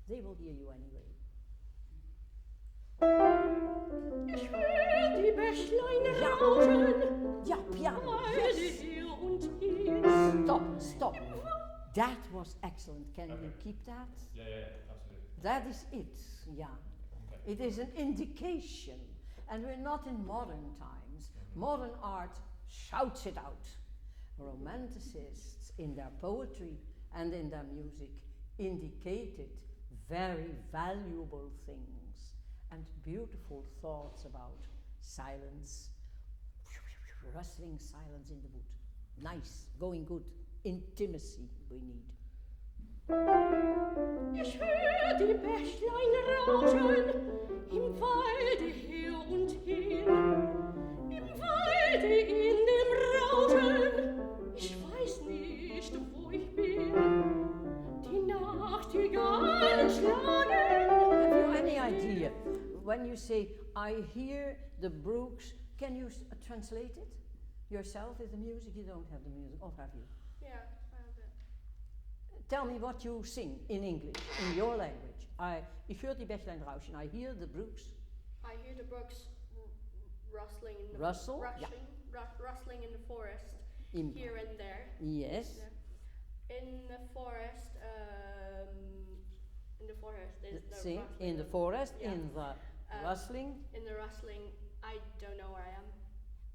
They will hear you anyway. Ich hör die Bächlein rauschen, Ja, piano. Walde Yes. her und hin. Stop. That was excellent. Can you keep that? Yeah, absolutely. That is it, yeah. Okay. It is an indication. And we're not in modern times. Modern art shouts it out. Romanticists, in their poetry and in their music, indicated very valuable things and beautiful thoughts about silence, rustling silence in the wood. Nice, going good. Intimacy we need. Ich hör die Bächlein rauschen, im Walde her und hin. Im Walde in dem Rauschen, ich weiß nicht, wo ich bin. Die Nachtigallen schlagen. Have you any idea? When you say, I hear the brooks, can you translate it yourself with the music? You don't have the music, or have you? Yeah, I have it. Tell me what you sing in English, in your language. Ich höre die Bächlein rauschen. I hear the brooks. I hear the brooks rustling in the Rustle? Yeah. rustling in the forest In- here and there. Yes. Yeah. In the forest is the Sing rustling. in the forest, Yeah. in the rustling. In the rustling, I don't know where I am.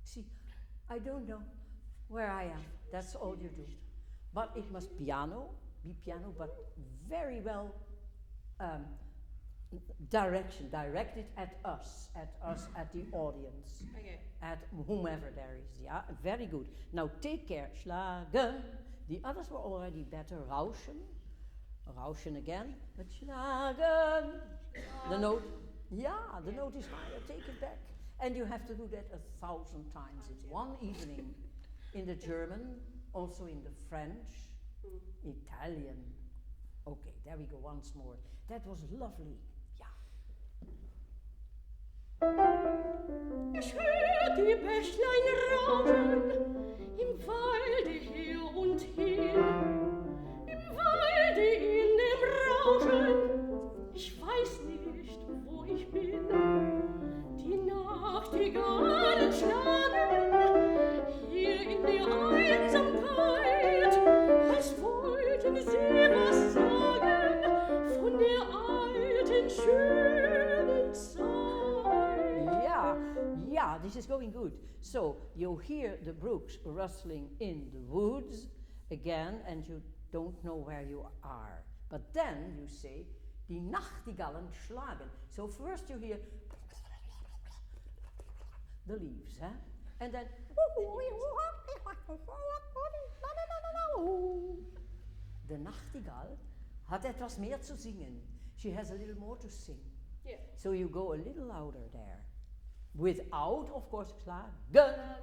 See, I don't know where I am. That's all you do. But it must be piano, but very well directed at us, at the audience, Okay. at whomever there is. Yeah, very good. Now take care. Schlagen. The others were already better. Rauschen again. But schlagen. The note. Yeah, the note is higher, take it back. And you have to do that 1,000 times. It's one evening in the German, also in the French, Italian. Okay, there we go once more. That was lovely. Yeah. Ich hör die Bächlein rauschen, im Walde her und hin, im Walde in dem Rauschen, ich weiß nicht, wo ich bin. Die Nachtigallen schlagen hier in der Einsamkeit, als wollten sie was sagen von der alten schönen Zeit. Yeah, this is going good. So you hear the brooks rustling in the woods again, and you don't know where you are. But then you say, die Nachtigallen schlagen. So first you hear the leaves, huh? And then the Nachtigall hat etwas mehr zu singen. She has a little more to sing. Yeah. So you go a little louder there. Without, of course, schlagen.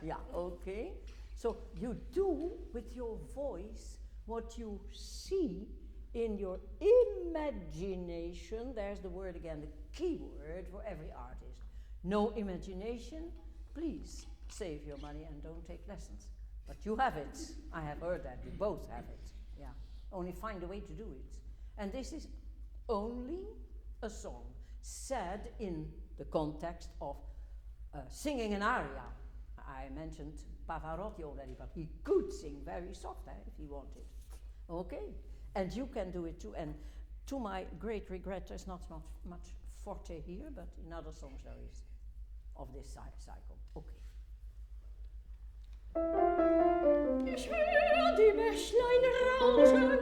Yeah, okay. So you do with your voice what you see in your imagination. There's the word again, the key word for every artist. No imagination, please save your money and don't take lessons. But you have it. I have heard that. You both have it. Yeah. Only find a way to do it. And this is only a song said in the context of singing an aria. I mentioned Pavarotti already, but he could sing very soft if he wanted. Okay, and you can do it too. And to my great regret, there's not much forte here, but in other songs there is of this cycle. Okay. Ich hör die Bächlein rauschen,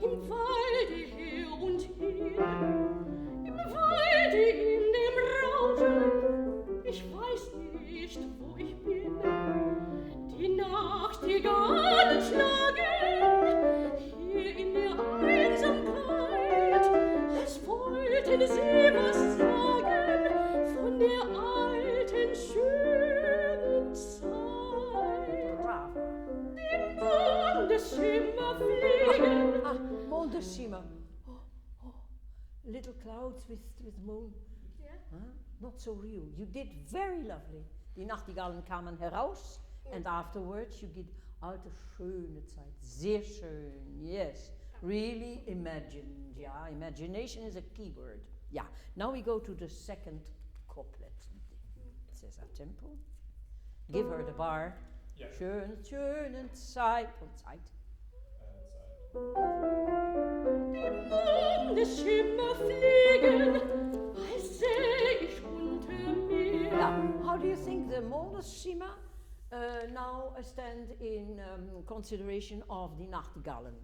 im Walde her und hin, im Walde in dem Rauschen, ich weiß nicht, wo ich bin. Die Nachtigallen schlagen hier in der Einsamkeit, als wollten sie was sagen von der alten schönen Zeit. Bravo. Die Mondesschimmer fliegen. Mondesschimmer. Oh, little clouds with moon. Yeah. Huh? Not so real. You did very lovely. Die Nachtigallen kamen heraus, and afterwards you did alte schöne Zeit. Sehr schön, yes. Really imagined, yeah. Imagination is a key word. Yeah. Now we go to the second couplet. Cesar tempo. Give her the bar. Yeah. Schön, schöne Zeit. Und Zeit. Mondesschimmer fliegen, als säh ich unter mir. Yeah. How do you think the Mondesschimmer now stand in consideration of the Nachtigallen?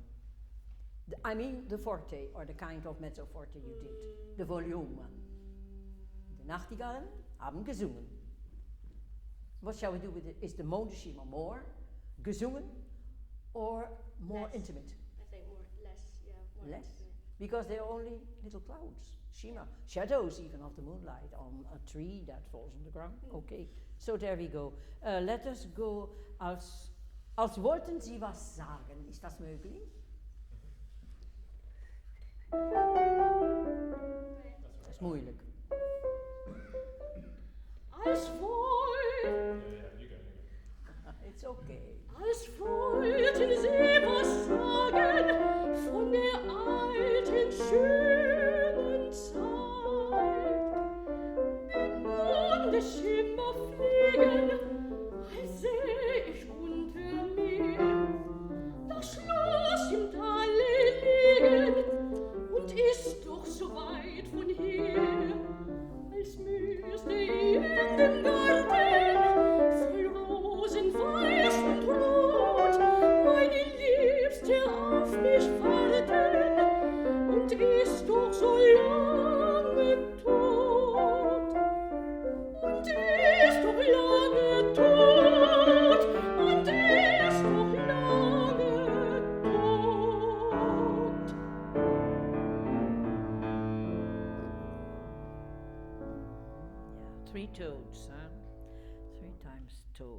I mean the forte, or the kind of mezzo forte you did, the volume. The Nachtigallen haben gesungen. What shall we do with it? Is the Mondesschimmer more gesungen or more Less. intimate? I think more Less? intimate. Because they're only little clouds, shimmer, shadows even of the moonlight on a tree that falls on the ground. Okay, so there we go. Let us go als wollten Sie was sagen. Ist das möglich? Das ist moeilijk. Als wollten You go. It's okay. Als wollten sie was sagen von der alten schönen Zeit. Die Mondesschimmer fliegen, als säh ich unter mir das Schloss im Tale liegen und ist doch so weit von hier, als müsste in dem Garten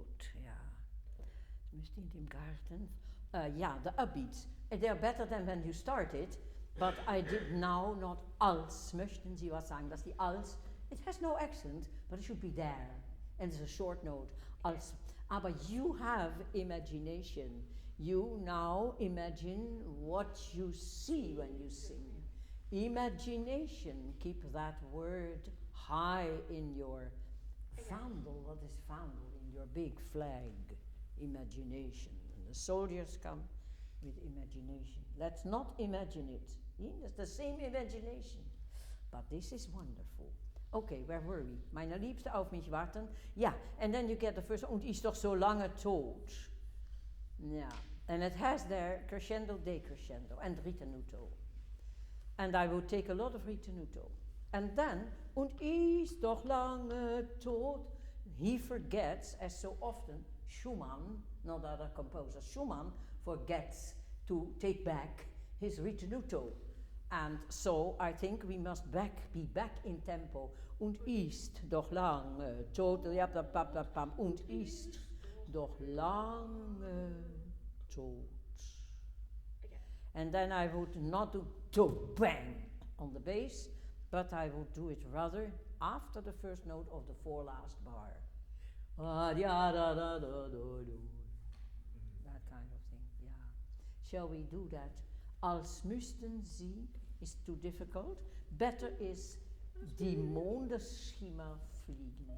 Gut, ja. Misschien im Garten. Yeah, the upbeats. They're better than when you started, but I did now not als. Möchten Sie was sagen? That's the als. It has no accent, but it should be there. And it's a short note. Als. Aber you have imagination. You now imagine what you see when you sing. Imagination, keep that word high in your vaandel. What is vaandel? In your big flag. Imagination. And the soldiers come with imagination. Let's not imagine it. It's the same imagination. But this is wonderful. Okay, where were we? Meine Liebste auf mich warten. Yeah, and then you get the first, und ist doch so lange tot. Yeah, and it has there crescendo, decrescendo, and ritenuto. And I would take a lot of ritenuto. And then, und ist doch lange tot. He forgets, as so often, Schumann, not other composers, Schumann forgets to take back his ritenuto. And so I think we must be back in tempo. Und ist doch lange tot. Und ist doch lange tot. And then I would not do to bang on the bass, but I would do it rather after the first note of the four last bar. That kind of thing, yeah. Shall we do that? Als müssten Sie is too difficult. Better is die Mondenschimmer fliegen.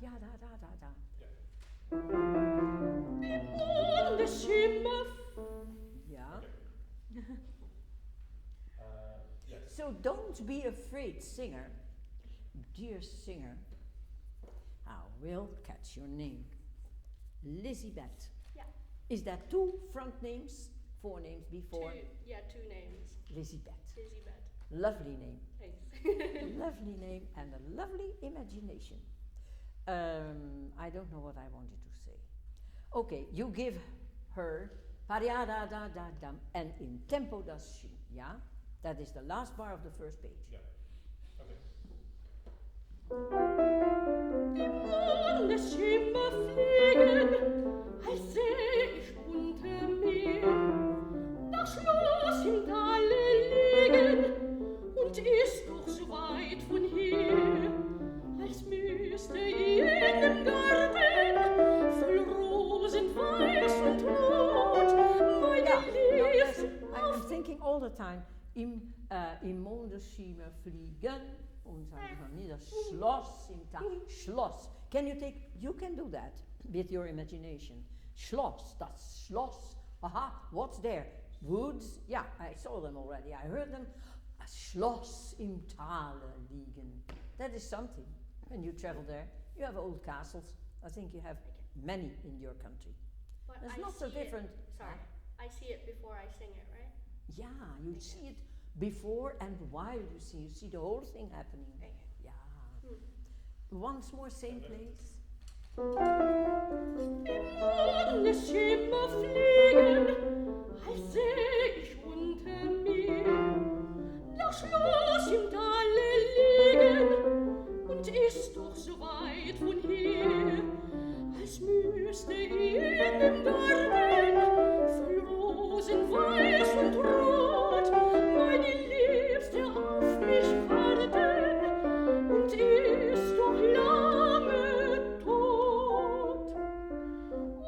Ja, da. Yeah. So don't be afraid, singer. Dear singer, I will catch your name. Lizzie-Beth. Yeah. Is that two front names, four names before? Two names. Lizzie-Beth. Lizzie-Beth. Lovely name. Thanks. Lovely name and a lovely imagination. I don't know what I wanted to say. Okay, you give her pa-da-da-da-da-dam and in tempo does she, yeah? That is the last bar of the first page. Yeah. Okay. Die Mondenschimmer fliegen, als seh ich unter mir das Schloss im Tale liegen und ist doch so weit von hier, als müsste in dem Garten voll Rosen weiß und rot meine Liebe. I'm thinking all the time, im Mondenschimmer fliegen. Und sagen wir nie das Schloss im Tal. Schloss. You can do that with your imagination. Schloss, das Schloss. Aha, what's there? Woods? Yeah, I saw them already. I heard them. A Schloss im Tale liegen. That is something. When you travel there, you have old castles. I think you have many in your country. But It's I not so see different. I see it before I sing it, right? Yeah, you see it before and while you see the whole thing happening. Yeah. Once more, same place. Die Mondenschimmer fliegen, als seh ich unter mir das Schloss im Tale liegen und ist doch so weit von hier, als müsste in dem Garten voll Rosen weiß und rot meine Liebste auf mich warten und ist doch lange tot.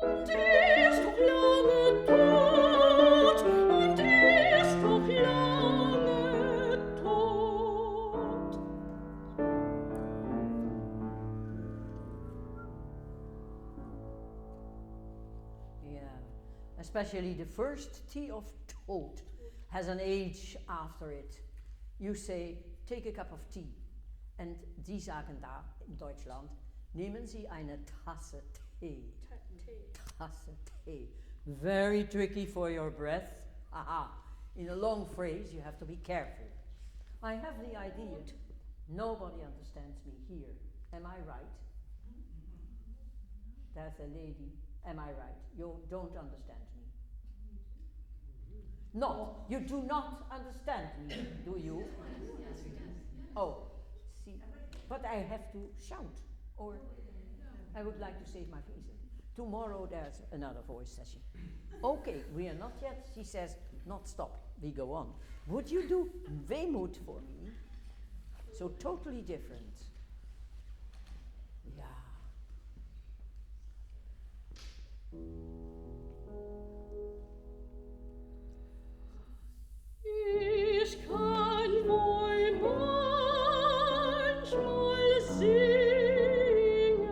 Und ist doch lange tot. Und ist doch lange tot. Yeah, especially the first T of tot has an H after it. You say, take a cup of tea. And die sagen da in Deutschland, nehmen Sie eine Tasse Tee. Tasse Tee. Very tricky for your breath. Aha. In a long phrase, you have to be careful. I have the idea, nobody understands me here. Am I right? There's a lady. Am I right? You don't understand me. Not. You do not understand me, do you? Oh, see. but I have to shout, or I would like to save my voice. Tomorrow there's another voice session. Okay, we are not yet, she says, not stop, we go on. Would you do Wehmut for me? So totally different. Yeah. Ich kann wohl manchmal singen,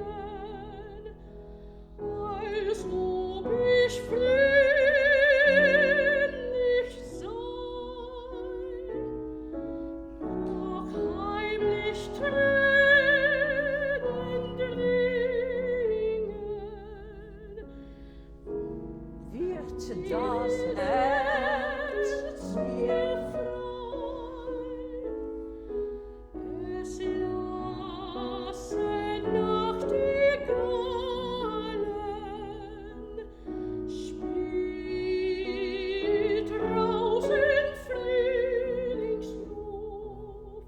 als ob ich fröhlich sei, doch heimlich Tränen dringen. Wird das Herz mir Es lasse Nachtigallen spielt draußen Frühlingsruf.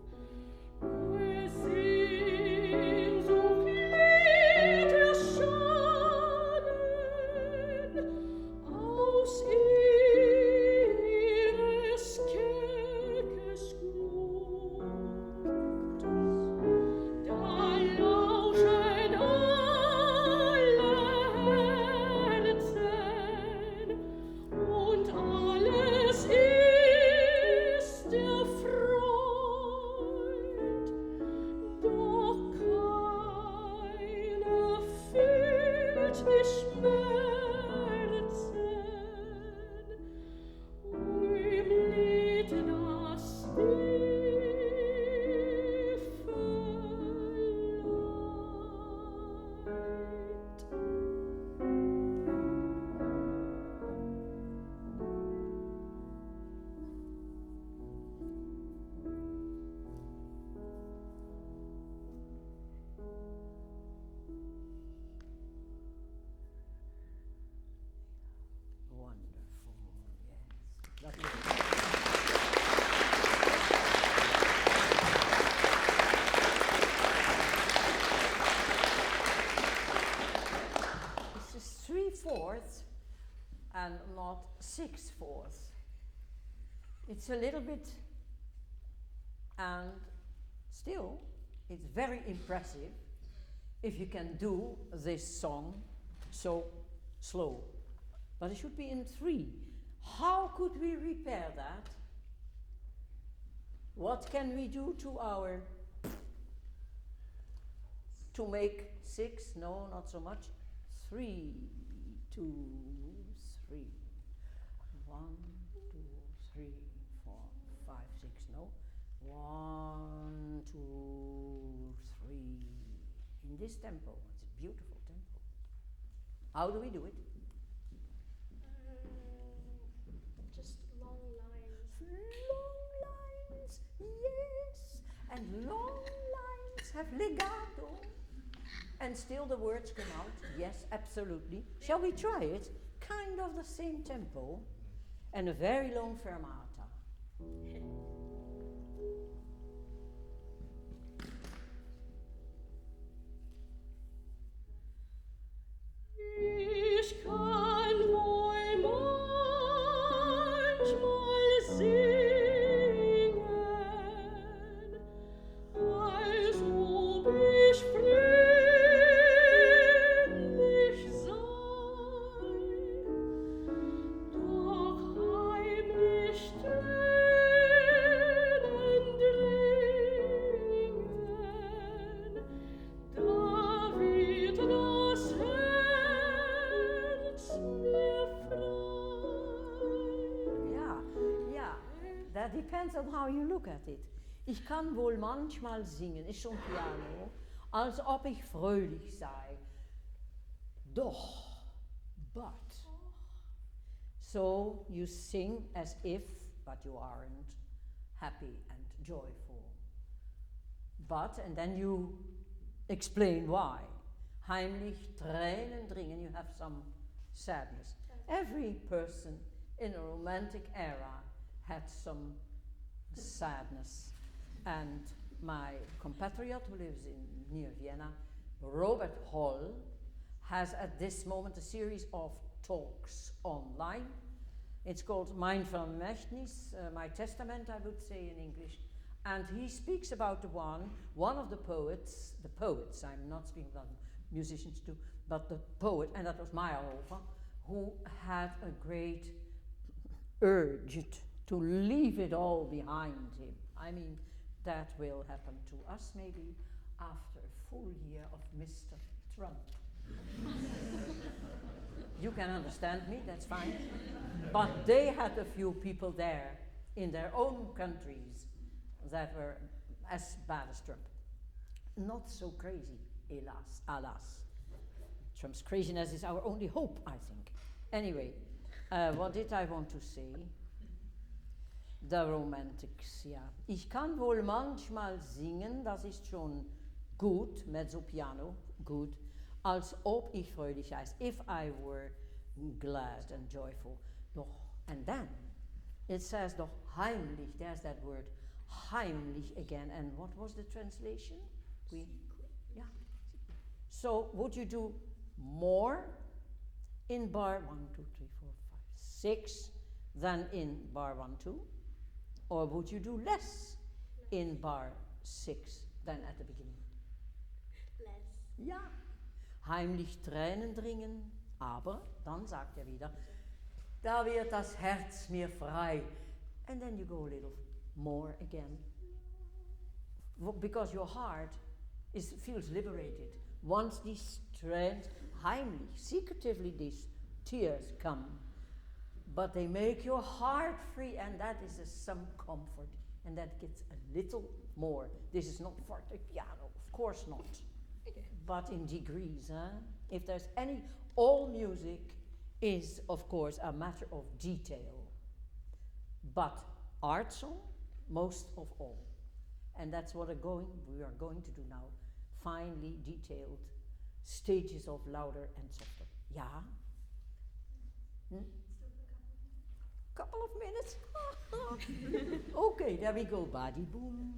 Sehnsucht lädt es Schalen aus ihres Kelkes Glut. Da lauschen alle Herzen und alles ist erfreut, doch keiner fühlt die Schmerzen. Im Lied das wonderful, yes. Lovely. This is 3/4 and not 6/4. It's a little bit, and still, it's very impressive if you can do this song so slow. But it should be in 3. How could we repair that? What can we do to our, to make 6? No, not so much. 3, 2, 3. 1, 2, 3, 4, 5, 6. No. 1, 2, 3. In this tempo. It's a beautiful tempo. How do we do it? Just long lines. Long lines, yes. And long lines have legato. And still the words come out. Yes, absolutely. Shall we try it? Kind of the same tempo. And a very long fermata. Ich kann wohl manchmal singen, als ob ich fröhlich sei, doch heimlich Tränen dringen. Da wird das Herz mir frei. Ja, that depends on how you look at it. Ich kann wohl manchmal singen, ist schon Piano, als ob ich fröhlich sei. Doch, but. So you sing as if, but you aren't happy and joyful. But, and then you explain why. Heimlich Tränen dringen, you have some sadness. Every person in a romantic era had some sadness and my compatriot who lives near Vienna, Robert Hall, has at this moment a series of talks online. It's called Mein Vermächtnis, My Testament, I would say in English. And he speaks about one of the poets, I'm not speaking about musicians too, but the poet, and that was Meyerhofer, who had a great urge to leave it all behind him. I mean, that will happen to us maybe after a full year of Mr. Trump. You can understand me, that's fine. But they had a few people there in their own countries that were as bad as Trump. Not so crazy, alas. Trump's craziness is our only hope, I think. Anyway, what did I want to say? The Romantics, ja. Ich kann wohl manchmal singen, das ist schon gut, mezzo piano, gut, als ob ich fröhlich heiß, if I were glad and joyful. Doch, and then it says doch heimlich, there's that word heimlich again, and what was the translation? Yeah. So would you do more in bar 1, 2, 3, 4, 5, 6 than in bar 1, 2? Or would you do less in bar 6 than at the beginning? Less. Ja. Heimlich Tränen dringen, aber dann sagt er wieder, da wird das Herz mir frei. And then you go a little more again. Because your heart feels liberated. Once these trends, heimlich, secretively these tears come, but they make your heart free, and that is some comfort, and that gets a little more. This is not forte piano, of course not, but in degrees. If there's all music is, of course, a matter of detail, but art song, most of all. And that's what we are going to do now. Finely detailed stages of louder and softer. Ja? Couple of minutes? Okay, there we go. Badi boom.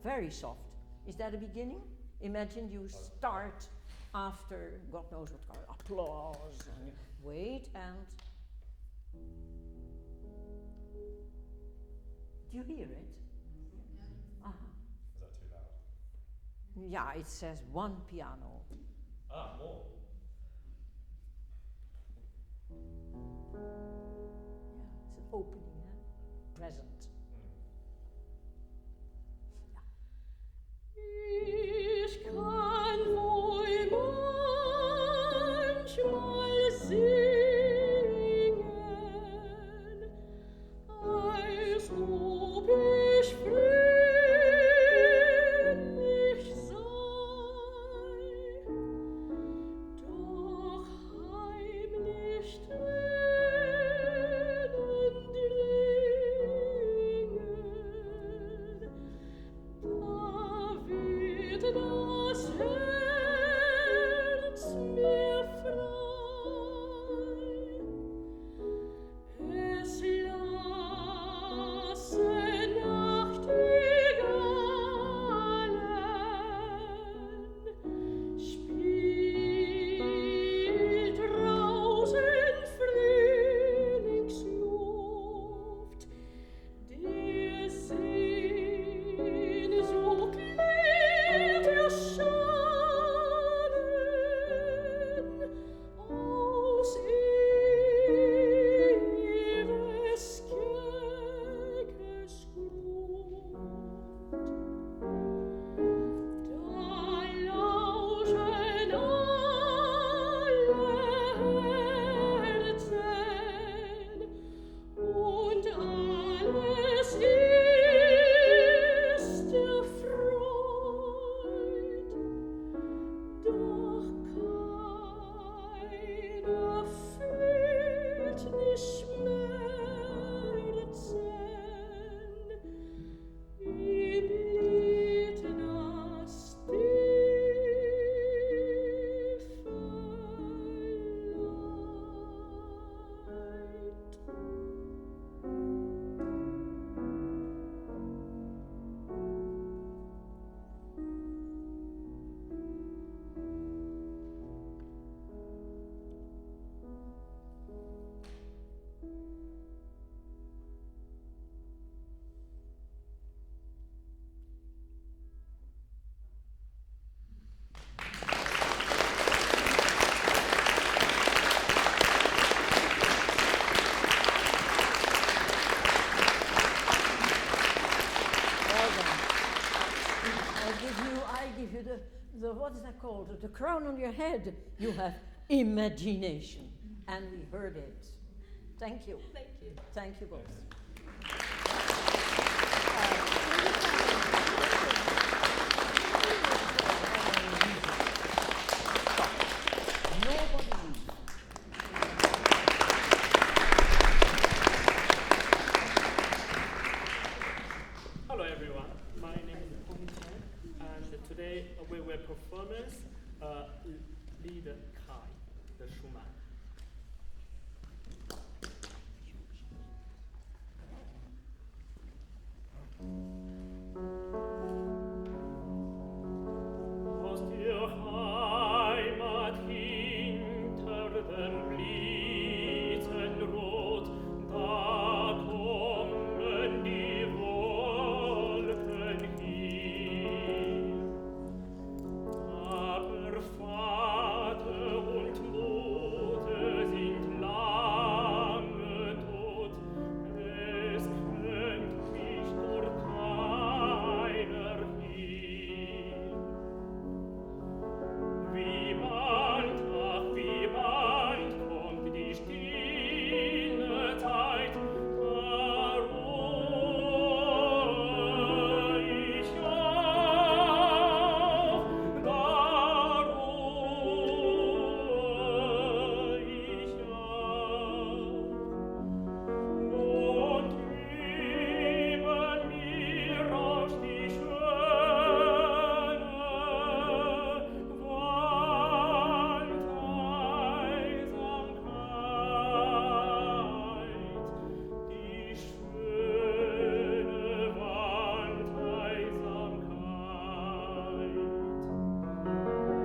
Very soft. Is that a beginning? Imagine you start after God knows what kind of applause and wait and. Do you hear it? Uh-huh. Is that too loud? Yeah, it says one piano. Ah, more. Yeah, it's an opening, present. Ich kann wohl manchmal singen, als ob ich fröhlich sei, doch heimlich Tränen I give you the what is that called? The crown on your head. You have imagination, and we heard it. Thank you. Thank you. Thank you both. Nobody leaves. Hello everyone, my name is Chen, and today we will perform Lieder Kai, the Schumann. Aus der Heimat hinter dem Blitzenrot, da kommen die Wolken hin. Aber Vater und Mutter sind lange tot, es kennt mich dort keiner hin. Wie bald kommt die stille Zeit, da ruh ich auf, da ruh ich auf. Und über mir rauscht die schöne Wandeisamkeit, die schöne Wandeisamkeit.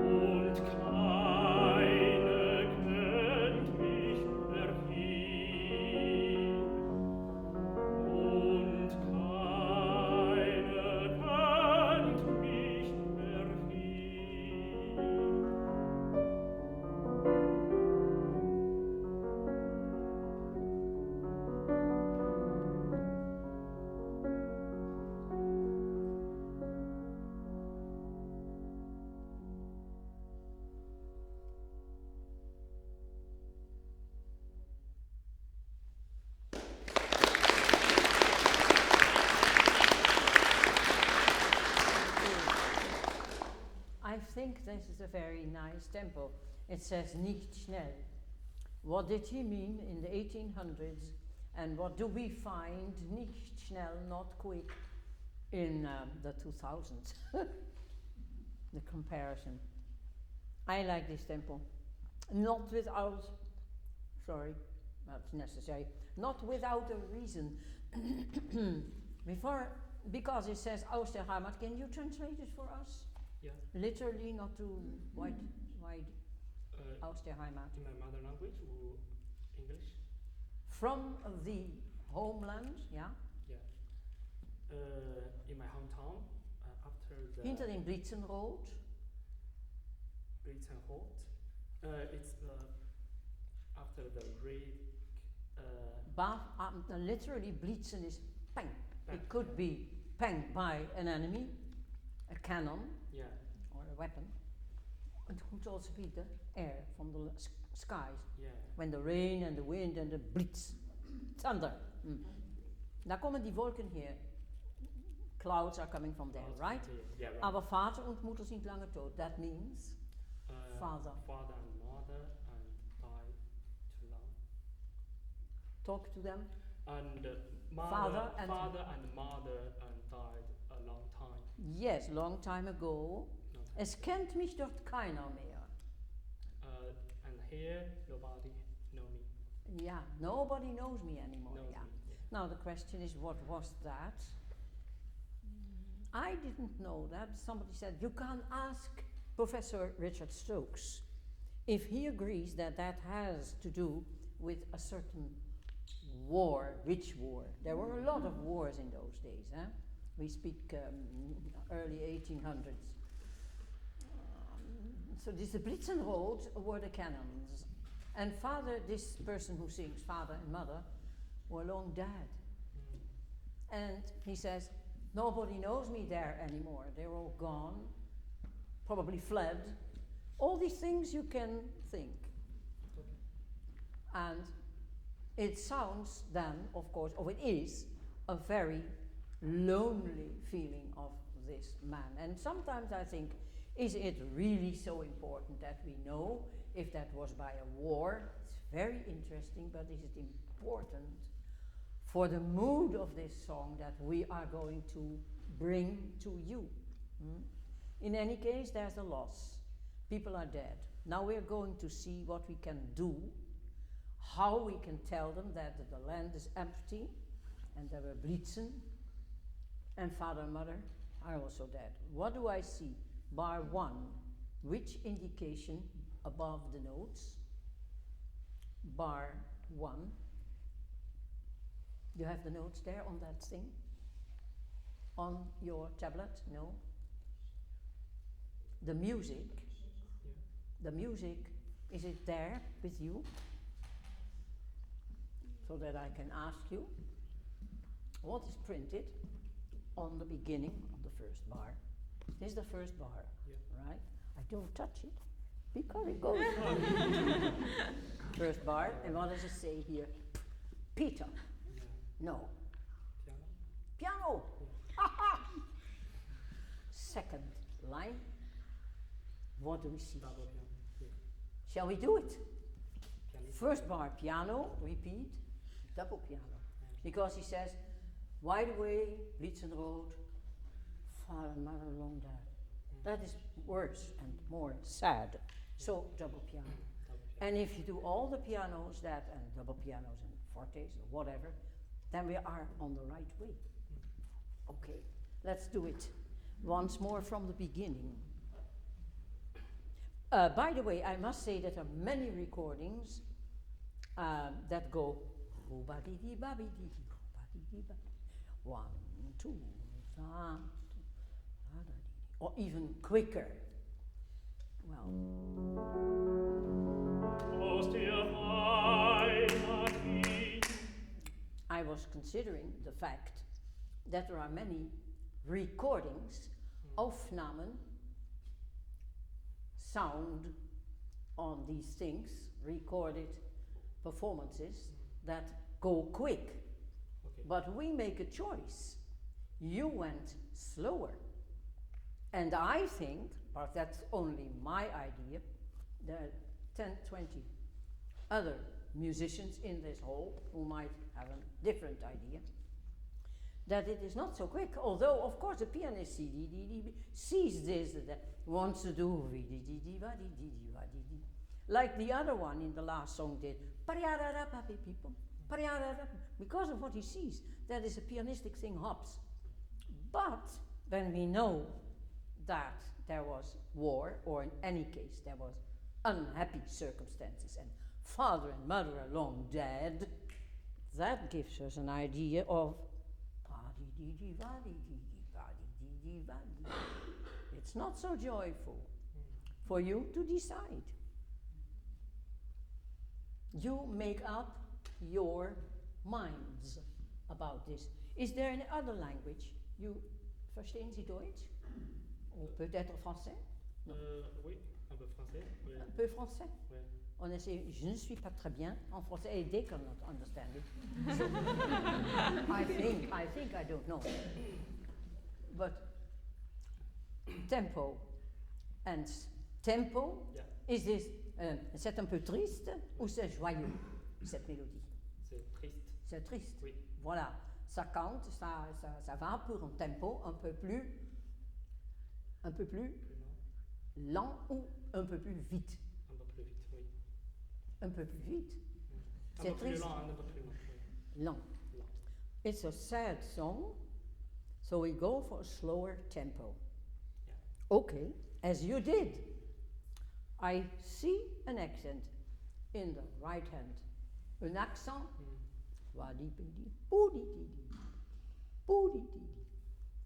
Und keine kennt mich vergehen. Und keine kennt mich vergehen. I think this is a very nice tempo. It says nicht schnell. What did he mean in the 1800s, and what do we find nicht schnell, not quick, in the 2000s? The comparison. I like this tempo. Not without, sorry, that's necessary, not without a reason. Because it says aus der Heimat, can you translate it for us? Yeah, Literally, not too wide aus der Heimat. in my mother language or English? From the homeland, yeah? Yeah. In my hometown, after the Hinter dem Blitzenrot. Blitzenrot, it's after the raid. Literally, blitzen is pang. Bang. It could be pang by an enemy, a cannon, Yeah, or a weapon. It could also be the air from the skies. yeah. When the rain and the wind and the blitz, thunder. Daar komen die wolken hier. Clouds are coming from there, right? Yeah, right. Aber Vater und Mutter sind lange tot. That means father. Father and mother and died too long. Talk to them. And Father and mother died a long time. Yes, long time ago. Long time. Es kennt mich dort keiner mehr. And here nobody know me. Yeah, nobody knows me anymore. Knows Yeah. me, yeah. Now the question is, what was that? I didn't know that. Somebody said you can ask Professor Richard Stokes if he agrees that that has to do with a certain war. Which war? There were a lot of wars in those days. We speak early 1800s. So this Blitzenrot were the cannons. And father, this person who sings, father and mother, were long dead. And he says, Nobody knows me there anymore. They're all gone, probably fled. All these things you can think. And it sounds then, of course, or it is, a very lonely feeling of this man. And sometimes I think, is it really so important that we know if that was by a war? It's very interesting, but is it important for the mood of this song that we are going to bring to you? In any case, there's a loss. People are dead. Now we're going to see what we can do, how we can tell them that the land is empty, and there were Blitzen, and father and mother are also dead. What do I see? Bar 1, which indication above the notes? Bar 1. You have the notes there on that thing? On your tablet? No? The music. The music, is it there with you? So that I can ask you what is printed on the beginning of the first bar. This is the first bar, right? I don't touch it because it goes on. First bar, and what does it say here? Peter. No. Piano. Piano. Second line. What do we see? Shall we do it? First bar, piano, repeat, double piano. Because he says, wide away, Blitzen Road, father and mother long dead. That is worse and more sad. So double piano. And if you do all the pianos that, and double pianos and fortes or whatever, then we are on the right way. Okay, let's do it once more from the beginning. By the way, I must say that there are many recordings that go 1, 2, 3, or even quicker. Well. I was considering the fact that there are many recordings, Aufnahmen, sound on these things, recorded performances that go quick. Okay. But we make a choice. You went slower. And I think, but that's only my idea, there are 10, 20 other musicians in this hall who might have a different idea, that it is not so quick, although of course the pianist sees this, wants to do like the other one in the last song did, because of what he sees, that is a pianistic thing, hops. But when we know that there was war, or in any case there was unhappy circumstances, and father and mother are long dead, that gives us an idea of it's not so joyful for you to decide. You make up your minds about this. Is there any other language? You verstehen Sie Deutsch? Ou peut-être français? Non. Oui, un peu français. Oui. Un peu français? Oui. On essaie, je ne suis pas très bien en français, and they cannot understand it. So I think I don't know. But tempo and tempo, yeah. Is this, c'est un peu triste ou c'est joyeux, cette mélodie? C'est triste. C'est triste. Oui. Voilà, ça cante, ça va pour un tempo un peu plus lent ou un peu plus vite. Un peu plus vite, oui. Un peu plus vite. Un C'est peu plus triste. lent, un peu plus lent. Oui. Lent. It's a sad song, so we go for a slower tempo. Yeah. Okay, as you did. I see an accent in the right hand. An accent.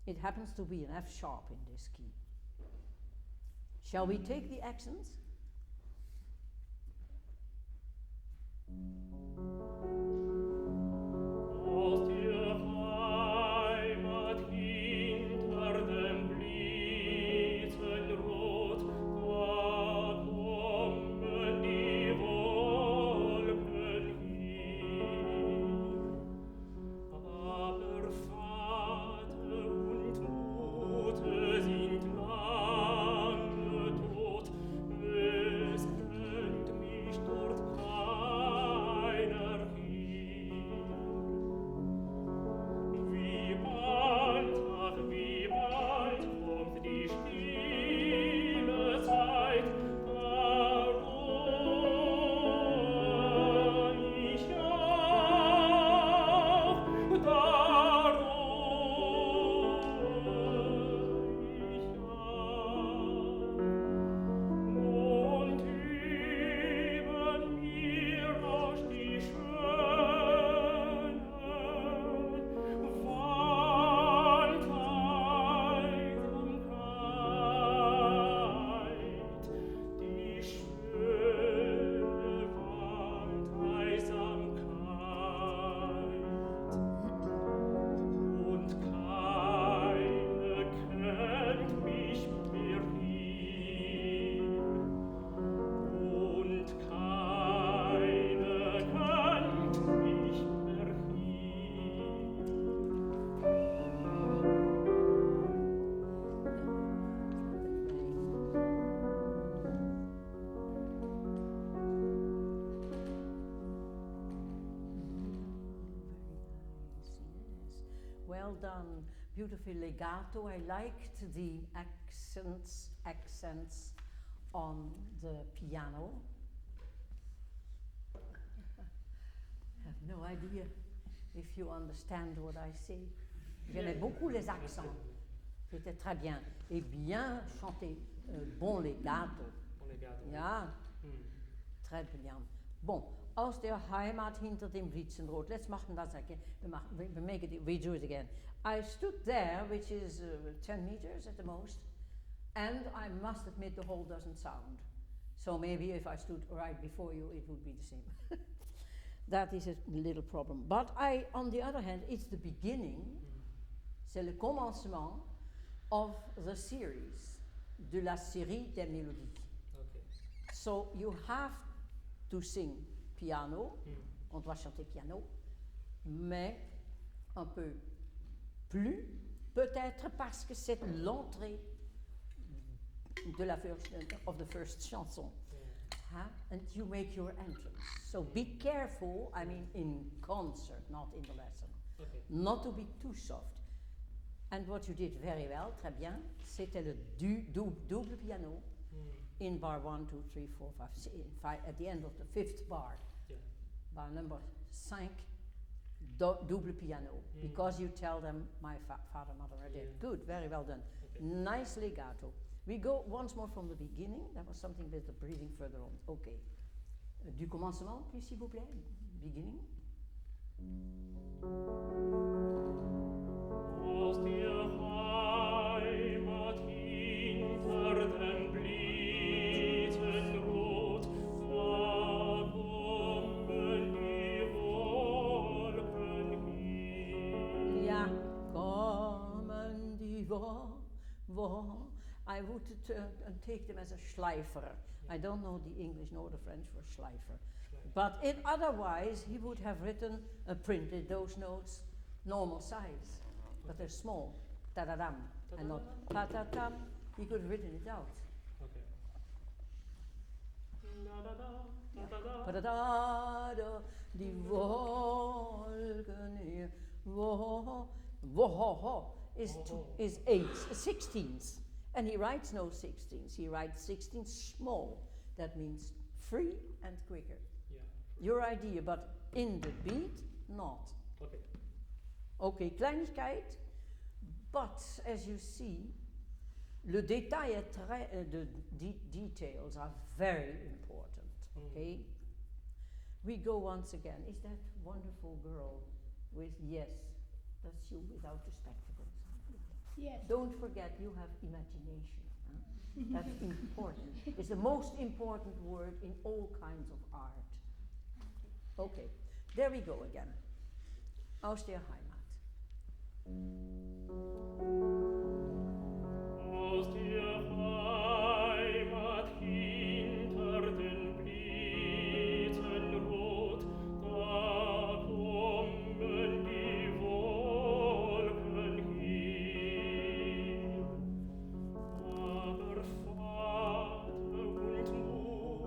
It happens to be an F sharp in this key. Shall we take the accents? Aus der Heimat hin done, beautiful legato. I liked the accents on the piano. I have no idea if you understand what I say. J'aimais beaucoup les accents. C'était très bien. Et bien chanté. Bon legato. Bon legato. Ja, très bien. Bon, aus der Heimat hinter dem Witzenrot. Let's machen das again. We do it again. I stood there, which is 10 meters at the most, and I must admit the hole doesn't sound. So maybe if I stood right before you, it would be the same. That is a little problem. But on the other hand, it's the beginning, c'est le commencement of the series, de la série des mélodies. Okay. So you have to sing piano, on doit chanter piano, mais un peu plus, peut-être parce que c'est l'entrée of the first chanson. Huh? And you make your entrance. So be careful, I mean in concert, not in the lesson. Okay. Not to be too soft. And what you did very well, très bien, c'était le double piano in bar 1, 2, 3, 4, 5, at the end of the 5th bar. Yeah. Bar number 5, double piano, because you tell them my father, mother are dead. Good, very well done. Okay. Nice legato. We go once more from the beginning. That was something with the breathing further on. Okay. Du commencement, please, s'il vous plaît. Beginning. Aus der Heimat hinter dem Blütenrot, da kommen die Wolken hin. Ja, kommen die I would take them as a schleifer. I don't know the English nor the French for schleifer. But otherwise, he would have written, printed those notes normal size. But they're small. Ta-da-dam. And not pa-ta-tam. He could have written it out. Okay. Da-da-da, da-da-da. Pa-da-da-da, die Wolken hier. Wo-ho-ho is 16ths. And he writes no 16ths. He writes 16ths small. That means free and quicker. Yeah. Your idea, but in the beat, not. Okay. Okay, Kleinigkeit, but as you see, le détail est très, the details are very important, okay? We go once again. Is that wonderful girl with, yes, that's you without the spectacles. Yes. Don't forget, you have imagination. Huh? That's important. It's the most important word in all kinds of art. Okay, there we go again. Aus der Heimat. Aus der Heimat hinter den Blütenrot, da kommen die Wolken hin. Aber Vater und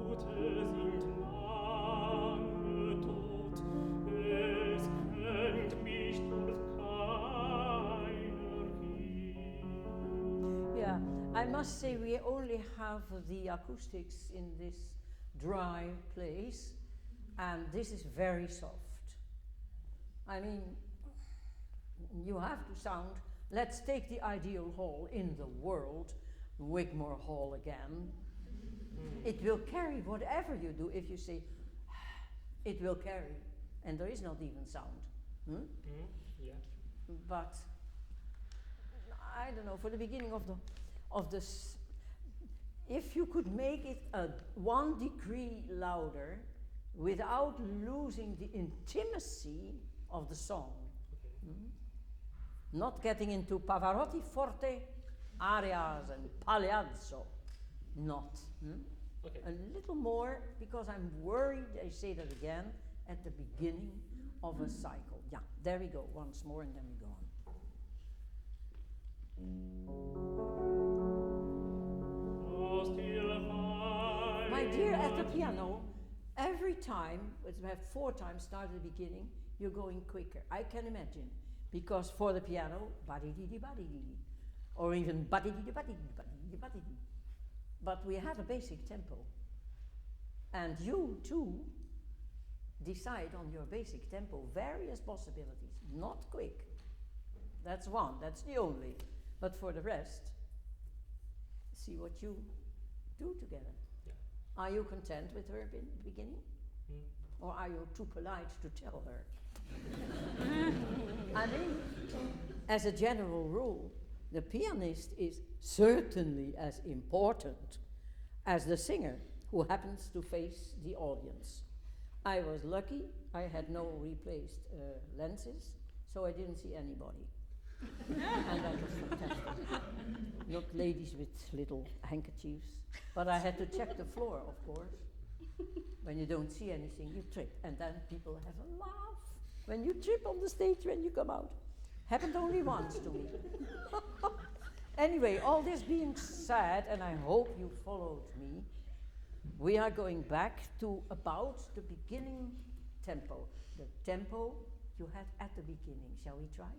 Mutter sind lange tot, es kennt mich dort keiner hin. Yeah, I must say we only have the acoustics in this dry place, and this is very soft. I mean, you have to sound, let's take the ideal hall in the world, Wigmore Hall again. It will carry whatever you do. If you say, it will carry, and there is not even sound. Yeah. But I don't know, for the beginning of this, if you could make it 1 degree louder without losing the intimacy of the song. Not getting into Pavarotti forte arias and pagliazzo. Not. Okay. A little more, because I'm worried, I say that again, at the beginning of a cycle. Yeah, there we go, once more, and then we go on. My dear, at the piano, every time, we have 4 times start at the beginning, you're going quicker. I can imagine. because for the piano, ba-dee-dee-dee-ba-dee-dee, or even ba-dee-dee-dee-ba-dee-dee-ba-dee-dee. But we have a basic tempo. And you too decide on your basic tempo, various possibilities, not quick. That's one, that's the only. But for the rest, see what you do together. Yeah. Are you content with her beginning? Or are you too polite to tell her? I mean, as a general rule, the pianist is certainly as important as the singer who happens to face the audience. I was lucky, I had no replaced lenses, so I didn't see anybody. And that was fantastic. Not ladies with little handkerchiefs, but I had to check the floor, of course. When you don't see anything, you trip, and then people have a laugh when you trip on the stage when you come out. Happened only once to me. Anyway, all this being said, and I hope you followed me, we are going back to about the beginning tempo. The tempo you had at the beginning. Shall we try?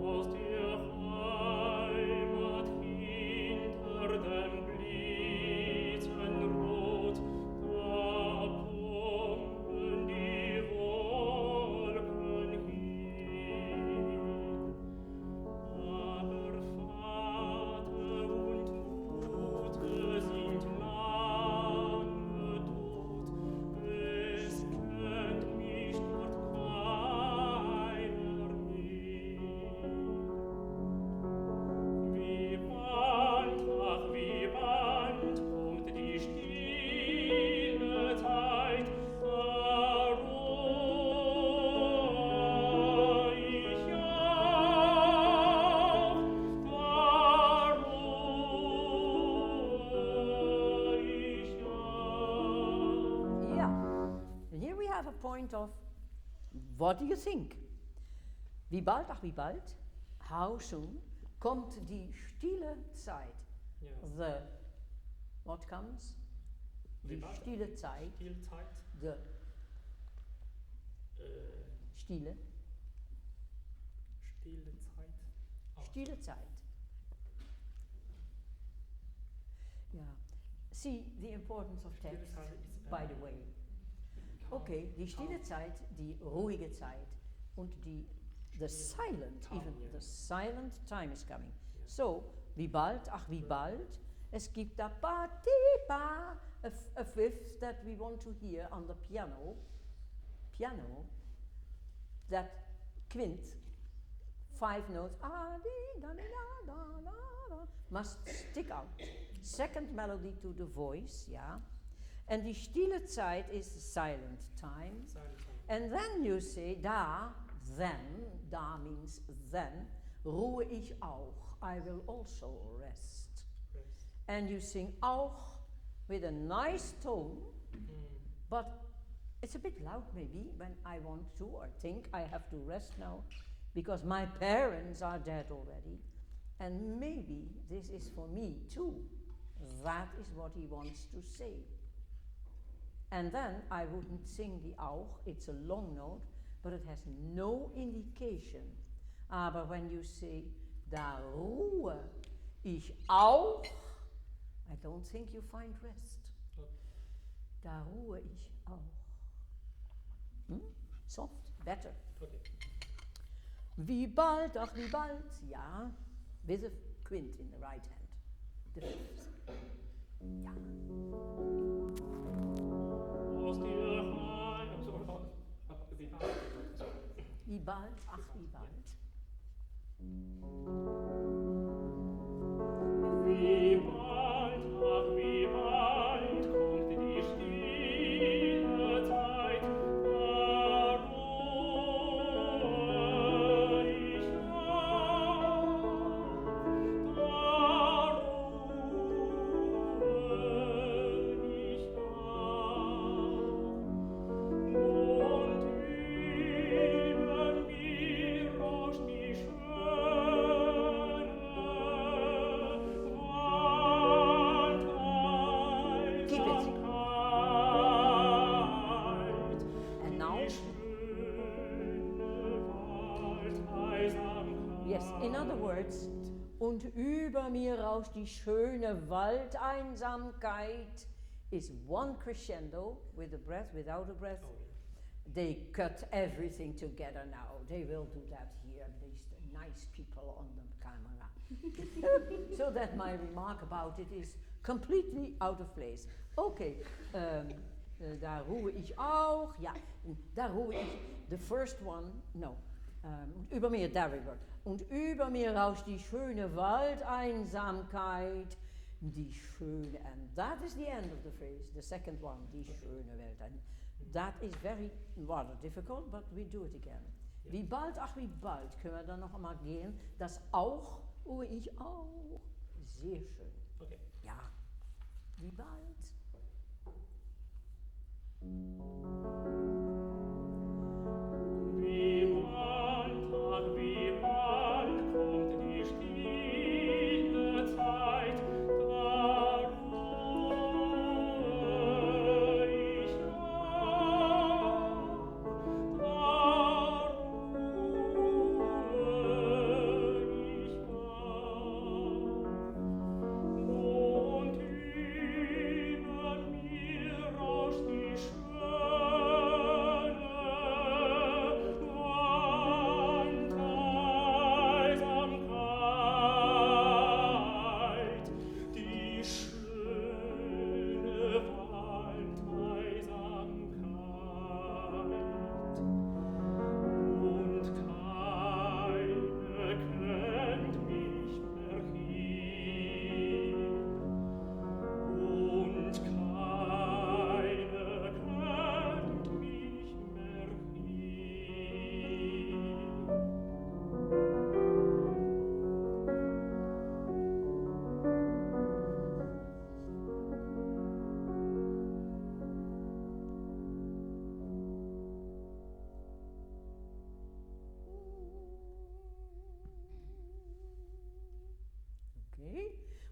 Aus der Heimat hinter dem Blitzenrot, da kommen die Wolken hin. Aber Vater und Mutter sind lange tot, es kennt mich dort keiner mehr. Wie Band kommt die stille Zeit, da ruh ich auch, da ruh ich auch. Yeah. And here we have a point of, what do you think? Wie bald, ach wie bald, how soon, kommt die stille Zeit. Yes. The, what comes? Wie Die bald? stille Zeit, Stillzeit. the stille, Stille Zeit. Oh. stille Zeit. Yeah. See the importance of Stille text, Zeit is, by the way. Okay, die stille Zeit, die ruhige Zeit, und die, the silent, Time, even yeah. the silent time is coming. Yeah. So, wie bald, ach wie bald, es gibt da ba-di-ba, a fifth that we want to hear on the piano, that quint, 5 notes, ah-di-da-di-da-da-da-da, must stick out. Second melody to the voice, yeah. And die stille Zeit is silent time. Silent time. And then you say, da, then, da means then, ruhe ich auch, I will also rest. Rest. And you sing auch with a nice tone, but it's a bit loud maybe when I want to or think I have to rest now because my parents are dead already. And maybe this is for me too. That is what he wants to say. And then I wouldn't sing the auch, it's a long note, but it has no indication. Aber when you say, da ruhe ich auch, I don't think you find rest. Okay. Da ruhe ich auch. Soft, better. Okay. Wie bald, ach wie bald, ja, with a quint in the right hand. The fifth. Ja. Aus der Heimat. Wie bald, ach wie bald. Wie bald, ach wie bald kommt die stille Zeit, da ruh ich auch, da ruh ich auch. Und über mir rauscht die schöne Yes, in other words, und über mir rauscht die schöne Waldeinsamkeit is one crescendo with a breath, without a breath. Oh, yeah. They cut everything together now. They will do that here, these nice people on the camera. So that my remark about it is completely out of place. Okay, da ruhe ich auch. Ja, da ruhe ich. The first one, no. Über mir, there we go. Und über mir rauscht die schöne Waldeinsamkeit. Die schöne, and that is the end of the phrase. The second one, die schöne Welt. And that is very rather difficult, but we do it again. Yeah. Wie bald, ach wie bald, können wir dann noch einmal gehen. Das auch, ich auch. Sehr schön. Okay. Ja. Wie bald? Wie bald kommt die stille Zeit, da ruhe ich auch, und über mir rauscht die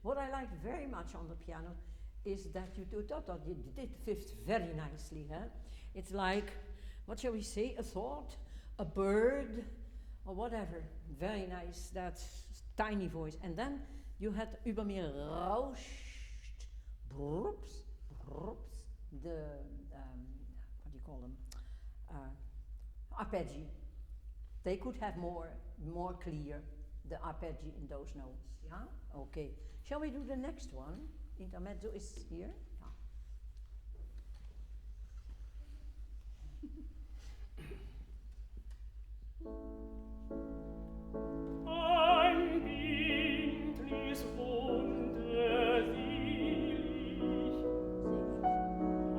What I like very much on the piano is that you did fifth very nicely. Huh? It's like, what shall we say, a thought, a bird, or whatever. Very nice, that tiny voice. And then you had über mir rauscht, broops, the, what do you call them, arpeggi. They could have more clear, the arpeggi in those notes, yeah? Okay. Shall we do the next one? Intermezzo is here. Ein Bildnis wunderselig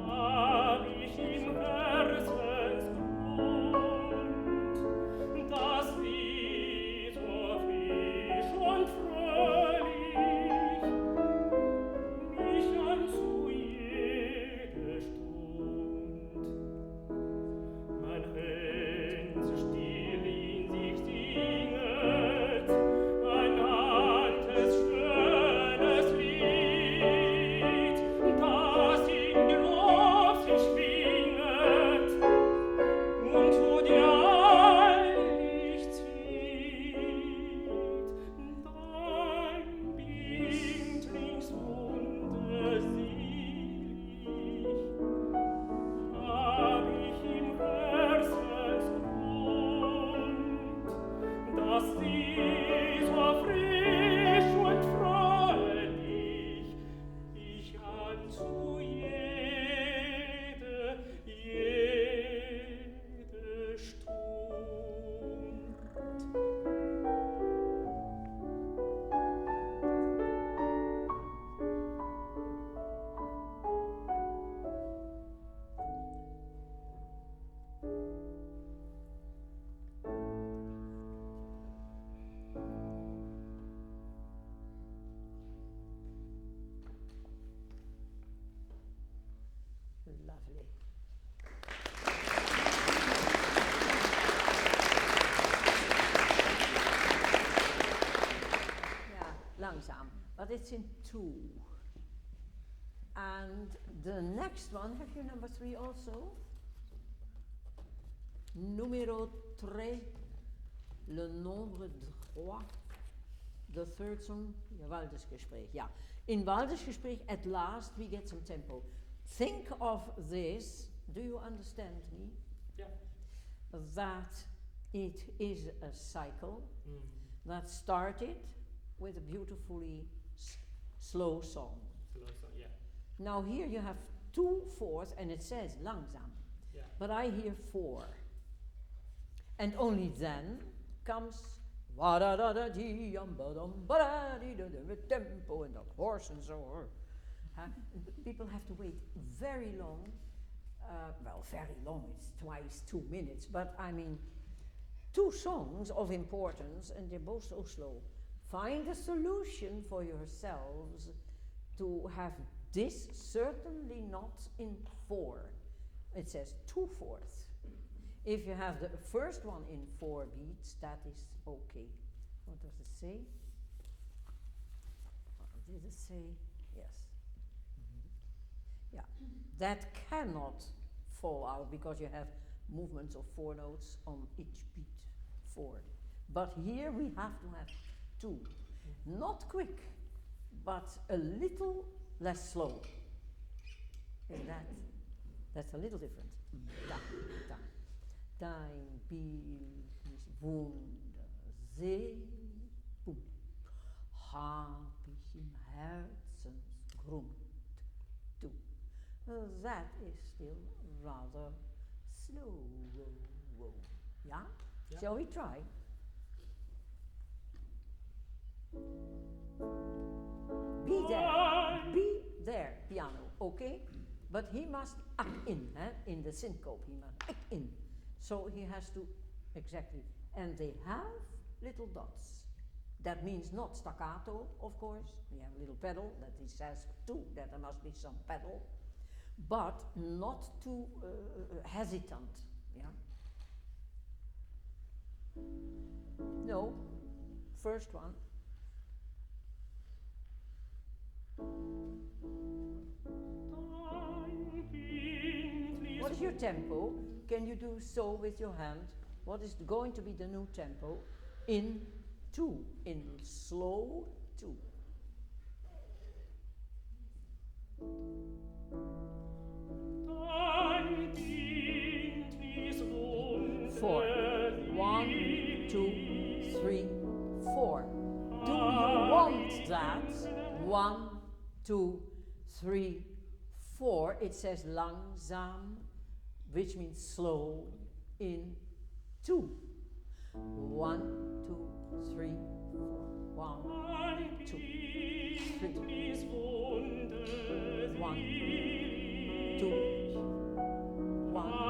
hab ich im Herzensgrund, das Lied so frisch und fröhlich mich zu jeder Stund. Mein Herz still in sich singet, ein altes, schönes Lied, das in Lob sich schwinget und zu dir eilig zieht. Dein Bildnis wunderselig hab ich im Herzensgrund, dass sie so frisch und fröhlich ich zu jede Stund. Lovely. Yeah, langsam, but it's in two. And the next one, have you number 3 also? Numero 3, Le Nombre 3, the third song, Waldesgespräch, yeah. In Waldesgespräch, at last we get some tempo. Think of this, do you understand me? Yeah. That it is a cycle that started with a beautifully slow song. Slow song, yeah. Now here you have 2/4 and it says langsam, Yeah. but I hear 4. And only then comes tempo and the horse and so on. People have to wait very long. Well, very long, it's twice 2 minutes, but I mean, 2 songs of importance and they're both so slow. Find a solution for yourselves to have this certainly not in 4. It says 2/4. If you have the first one in 4 beats, that is okay. What does it say? Did it say? Yes. Yeah, that cannot fall out because you have movements of 4 notes on each beat forward. But here we have to have 2. Not quick, but a little less slow. Is that's a little different. Da, da. Dein Bild ist wunderselig, hab ich im Herzensgrund, du. That is still rather slow. Yeah? Yeah. Shall we try? Be there, piano, okay? But he must up in the syncope, he must up in. So he has to, exactly, and they have little dots. That means not staccato, of course. We have a little pedal that he says too, that there must be some pedal, but not too hesitant, yeah? No, first one. What is your tempo? Can you do so with your hand? What is going to be the new tempo? In 2, in slow 2. Four. 1, 2, 3, 4. Do you want that? 1, 2, 3, 4. It says langsam, which means slow, in 2. 1, 2, 3, 4. 1, 2, 3. 1, 2, 1.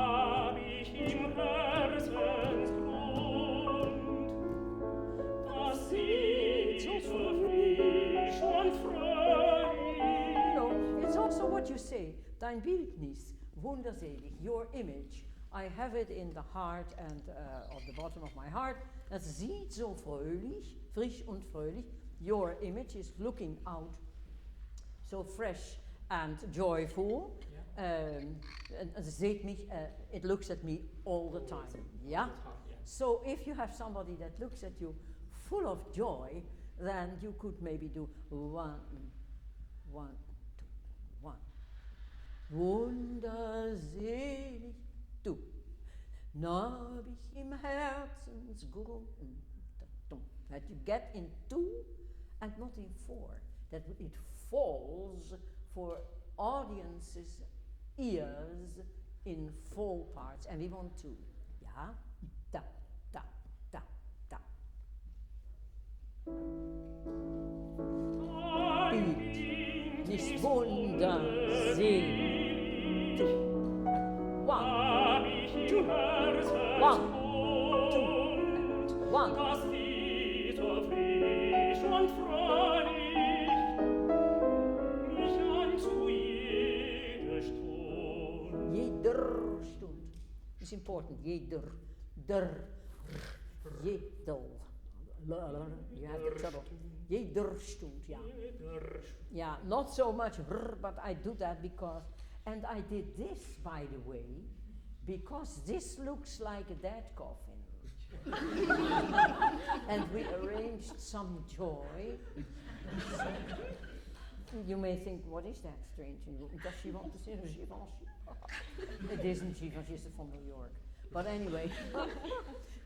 It's also what you say. Dein Bildnis, wunderselig, your image. I have it in the heart and of the bottom of my heart. Het sieht so fröhlich, frisch und fröhlich. Your image is looking out so fresh and joyful. It looks at me all the time. Yeah? So if you have somebody that looks at you full of joy, then you could maybe do 1, 1, 2, 1. Wunderselig du, hab ich im Herzensgrund. That you get in 2 and not in 4. That it falls for audiences' ears in full parts, and we want 2. Yeah? Da, da, da, da. Bild ist wunderselig. 1, 2, 1, 2, 1. Jeder Stund. It's important. Jedel. You have the trouble. Jeder Stund, yeah. Yeah, not so much but I do that because, and I did this, by the way, because this looks like a dead coffin. And we arranged some joy. You may think, what is that strange? Does she want to sing Givenchy? It isn't Givenchy, it's from New York. But anyway,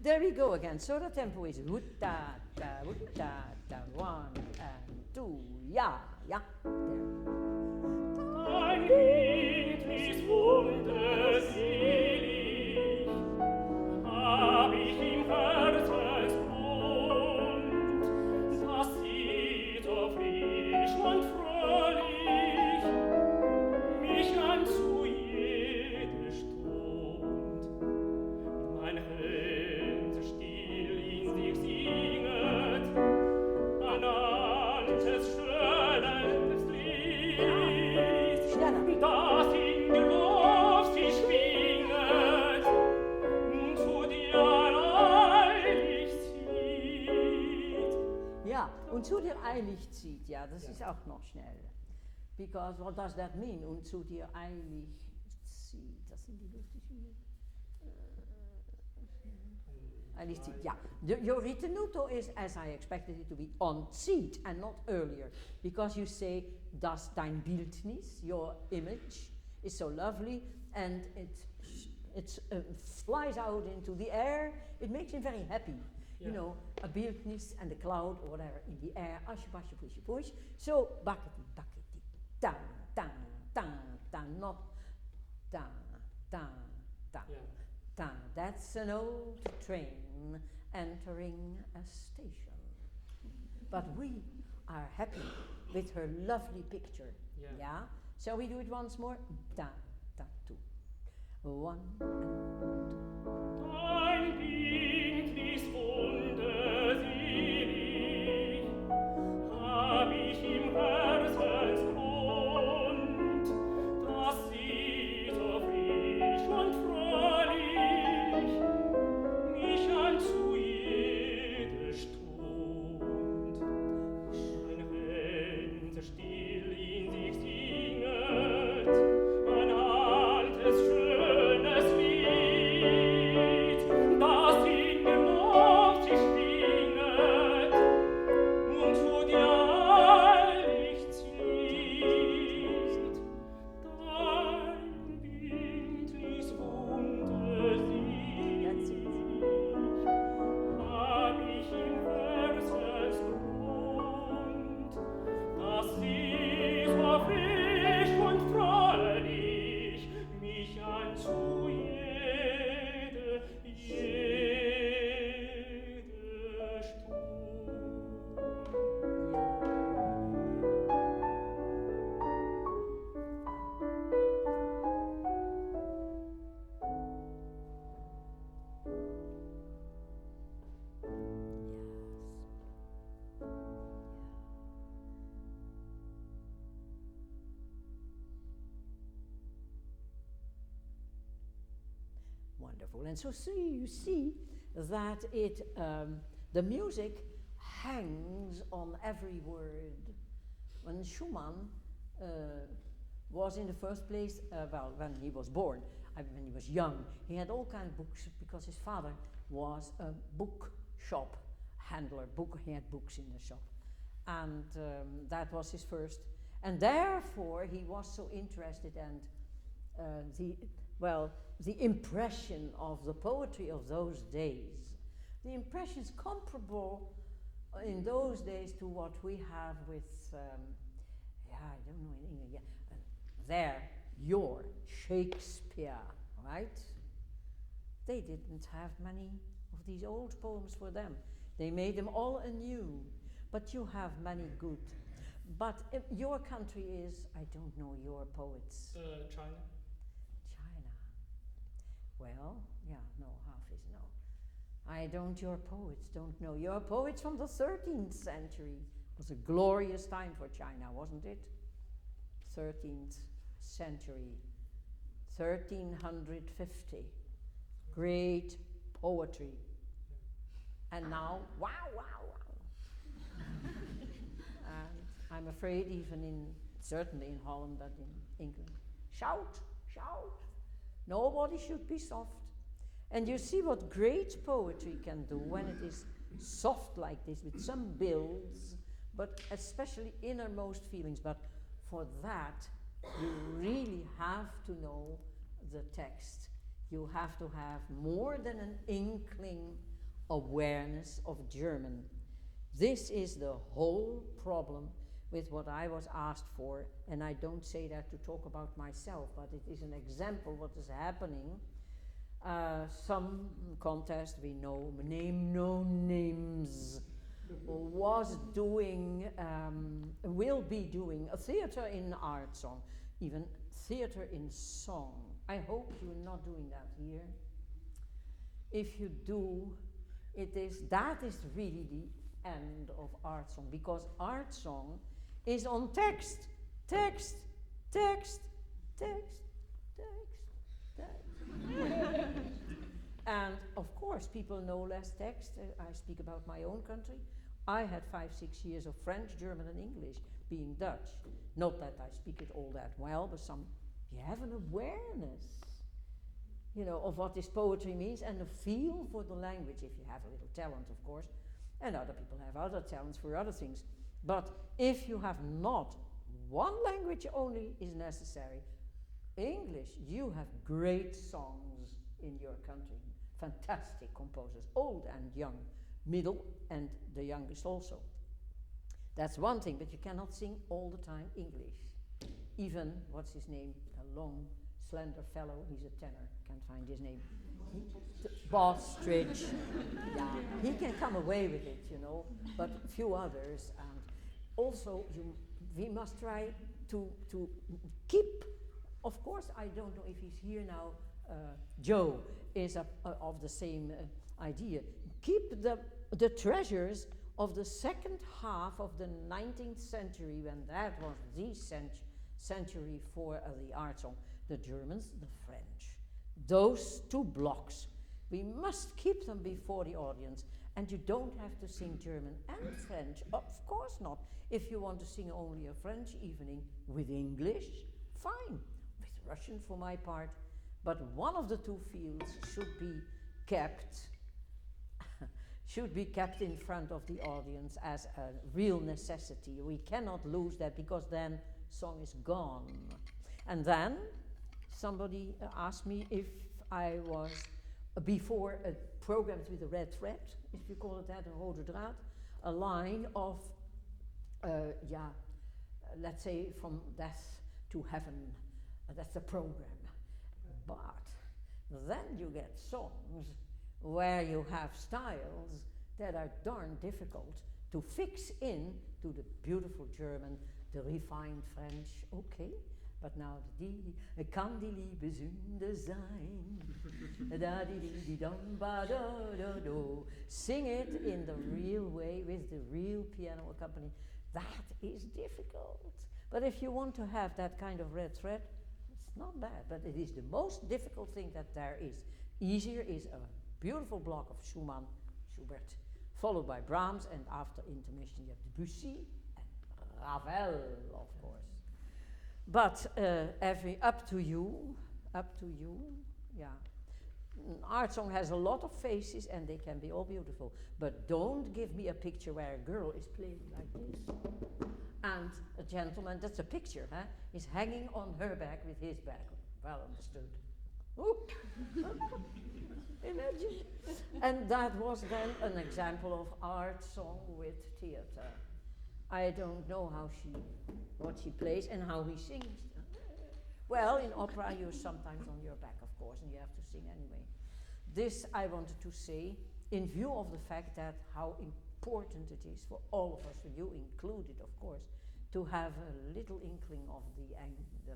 there we go again. So the tempo is woot-da-da, woot-da-da, 1 and 2, ja, ja, there. Dein Lied ist wunderselig, hab ich im Herzensgrund. Das sieht so frisch und fröhlich mich an zu jeder Stund. Mein Herz still in sich singet, an altes schönes Lied, das in der Luft sich schwinget und zu dir eilig zieht. Ja, und zu dir eilig zieht, ja, das ist auch noch schnell. Because what does that mean? Und zu dir eilig zieht, das sind die lustigen. Eilig zieht, ja. Your ritenuto is, as I expected it to be, on zieht and not earlier. Because you say, das dein Bildnis, your image, is so lovely and it flies out into the air. It makes him very happy. Yeah. You know, a bildnis and a cloud or whatever in the air. Asje, basje, pusje, push. So, buckety, buckety, down, down, down, down, not down, down, down, Yeah. down. That's an old train entering a station. But we are happy with her lovely picture. Yeah. Yeah? Shall we do it once more? Da, da, 2. 1 and 2. Dein Bildnis wunderselig, hab ich im Herzensgrund. Das sieht so frisch und fröhlich mich an zu jeder Stund. Mein Herz still in sich singet, ein altes schönes Lied, das in der Luft sich schwinget und zu dir eilig zieht. Dein Bildnis wunderselig, hab ich im Herzensgrund, das sie so frisch und fröhlich mich an zu jeder Wonderful. And so you see that the music hangs on every word. When Schumann was in the first place, when he was born, when he was young, he had all kinds of books because his father was a book shop handler. He had books in the shop. And that was his first. And therefore he was so interested and the impression of the poetry of those days. The impression is comparable in those days to what we have with, I don't know in English, your Shakespeare, right? They didn't have many of these old poems for them. They made them all anew, but you have many good. But your country is, I don't know your poets. China. China. Well, yeah, no, half is no. Your poets don't know. Your poets from the 13th century. It was a glorious time for China, wasn't it? 13th century, 1350. Great poetry. And now, wow. And I'm afraid even certainly in Holland, but in England, shout. Nobody should be soft. And you see what great poetry can do when it is soft like this, with some builds, but especially innermost feelings. But for that, you really have to know the text. You have to have more than an inkling awareness of German. This is the whole problem with what I was asked for, and I don't say that to talk about myself, but it is an example what is happening. Some contest, we know, name no names, was doing, will be doing a theater in art song, even theater in song. I hope you're not doing that here. If you do, that is really the end of art song, because art song is on text, text, text, text, text, text. And of course, people know less text. I speak about my own country. I had 5-6 years of French, German, and English, being Dutch. Not that I speak it all that well, but you have an awareness, of what this poetry means, and a feel for the language, if you have a little talent, of course. And other people have other talents for other things. But if you have not, one language only is necessary. English, you have great songs in your country. Fantastic composers, old and young, middle and the youngest also. That's one thing, but you cannot sing all the time English. Even, what's his name, a long, slender fellow, he's a tenor, can't find his name. Bostridge, yeah, he can come away with it, but few others. And also, we must try to keep, of course, I don't know if he's here now, Joe is of the same idea. Keep the treasures of the second half of the 19th century, when that was the century for the art song. The Germans, the French. Those two blocks. We must keep them before the audience. And you don't have to sing German and French. Of course not. If you want to sing only a French evening with English, fine. With Russian for my part. But one of the two fields should be kept in front of the audience as a real necessity. We cannot lose that, because then song is gone. And then somebody asked me if I was before programmed with a red thread, if you call it that, a rode draad, a line of, let's say from death to heaven. That's the program. But then you get songs where you have styles that are darn difficult to fix in to the beautiful German, the refined French, okay, but now kann die Liebe Sünde sein, da di di dum ba do do do. Sing it in the real way with the real piano accompaniment. That is difficult. But if you want to have that kind of red thread, it's not bad, but it is the most difficult thing that there is. Easier is a beautiful block of Schumann, Schubert, followed by Brahms, and after intermission you have Debussy and Ravel, of course. But up to you, yeah. Art song has a lot of faces and they can be all beautiful, but don't give me a picture where a girl is playing like this and a gentleman, that's a picture, is hanging on her back with his back. Well understood. Ooh. Imagine. And that was then an example of art song with theater. I don't know what she plays and how he sings. Well, in opera you're sometimes on your back, of course, and you have to sing anyway. This I wanted to say in view of the fact that how important it is for all of us, for you included, of course, to have a little inkling of the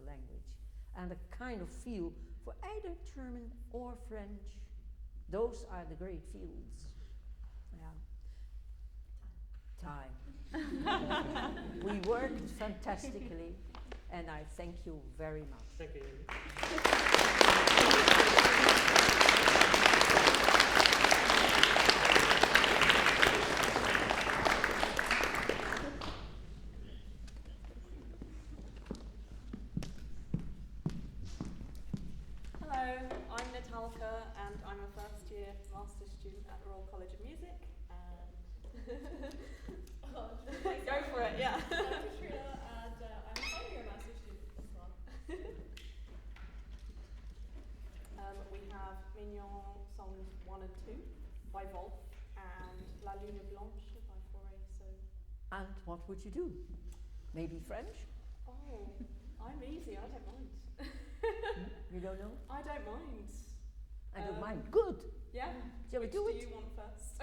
language and a kind of feel for either German or French. Those are the great fields. Yeah. Time. We worked fantastically, and I thank you very much. Thank you. Hello, I'm Natalka and I'm a Go for it, yeah. I'm Katrina, and I'm currently a master's student as well. We have Mignon songs 1 and 2 by Wolf and La Lune Blanche by Fauré. So, And what would you do? Maybe French? oh, I'm easy. I don't mind. You don't know? I don't mind. I don't mind. Good. Yeah. Shall we Which do do it? you want first?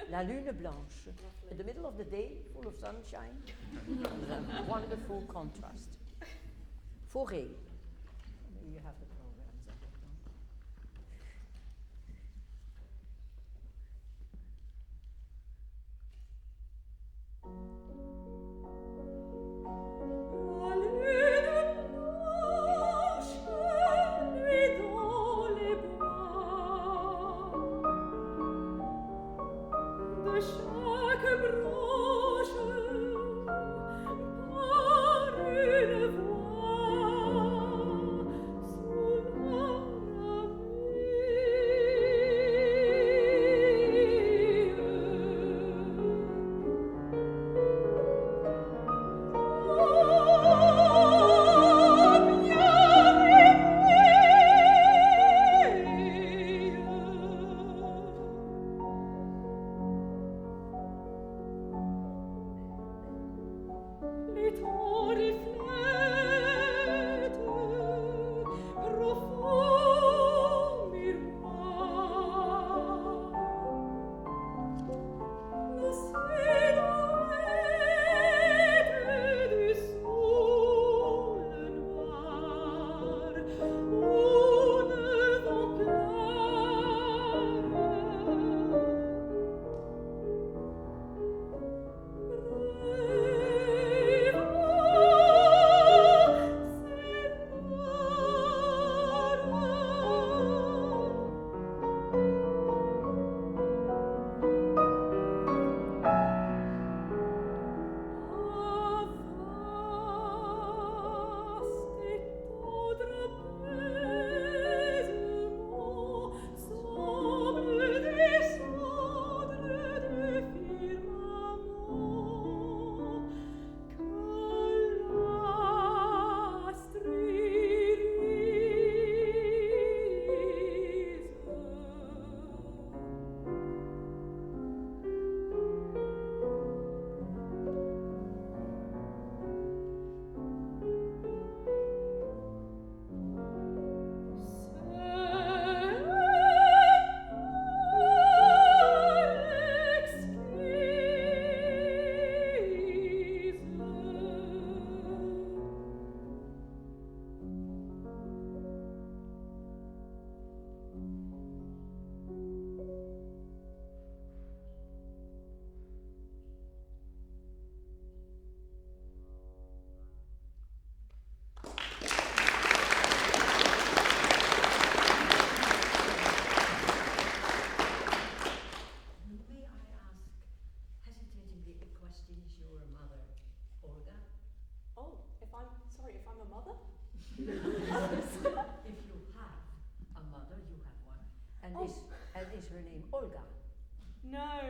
La Lune Blanche. Lovely. In the middle of the day, full of sunshine. A wonderful contrast. Fauré. You have the programs. I don't know. La lune blanche nuit dans les bois, de chaque branche par une voix sous la les tons reflètent profond miroir. La silhouette du saule noir où le vent May I ask, hesitatingly, a question, is your mother Olga? Oh, if I'm a mother? If you have a mother, you have one. And Oh. is her name Olga? No,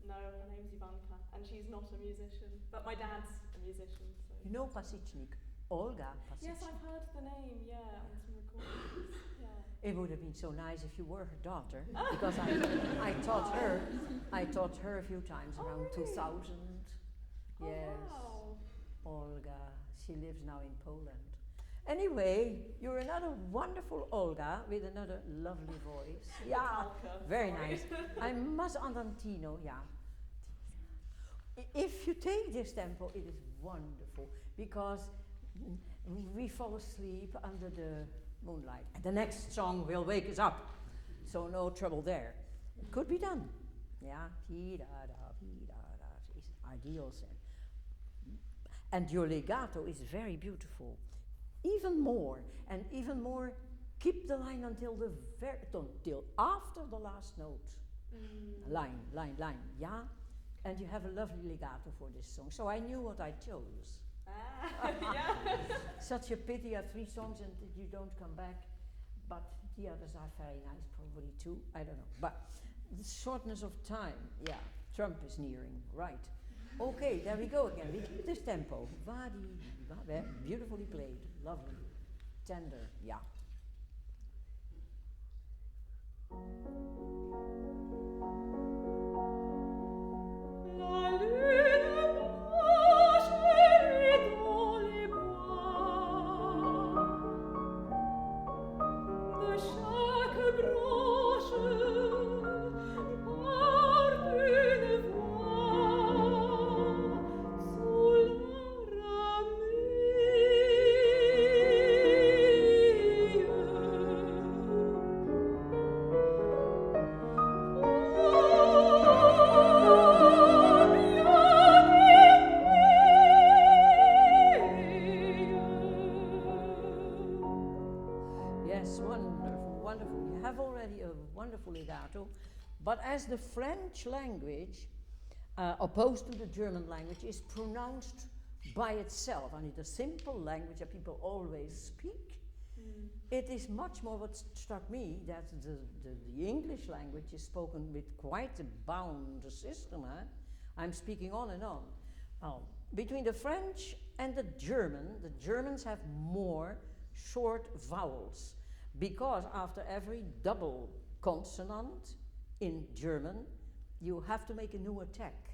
no, her name's Ivanka, and she's not a musician, but my dad's a musician, so. You know Pasichnik? Olga Pasichnik. Yes, I've heard the name, yeah, on some recordings, yeah. It would have been so nice if you were her daughter, because I taught her a few times Oh, around really? 2000. Oh, Yes, wow. Olga. She lives now in Poland. Anyway, you're another wonderful Olga with another lovely voice. Yeah, Metallica, very sorry. nice. I must Andantino, yeah. If you take this tempo, it is wonderful because we fall asleep under the moonlight. And the next song will wake us up. So no trouble there. It could be done. Yeah, P-da-da, P-da-da, is ideal. And your legato is very beautiful. Even more, keep the line until until after the last note. Line, yeah. And you have a lovely legato for this song. So I knew what I chose. Yeah. Such a pity, I have 3 songs and you don't come back. But the others are very nice, probably too. I don't know. But the shortness of time, yeah. Trump is nearing, right. Okay, there we go again. We keep this tempo. Beautifully played, lovely, tender, yeah. La lune blanche est dans les bois. De chaque branche porte une voix sous la Yes, wonderful, wonderful. You have already a wonderful legato, but as the French language, opposed to the German language, is pronounced by itself, and it's a simple language that people always speak, it is much more what struck me, that the English language is spoken with quite a bound system. I'm speaking on and on. Between the French and the Germans have more short vowels, because after every double consonant in German, you have to make a new attack.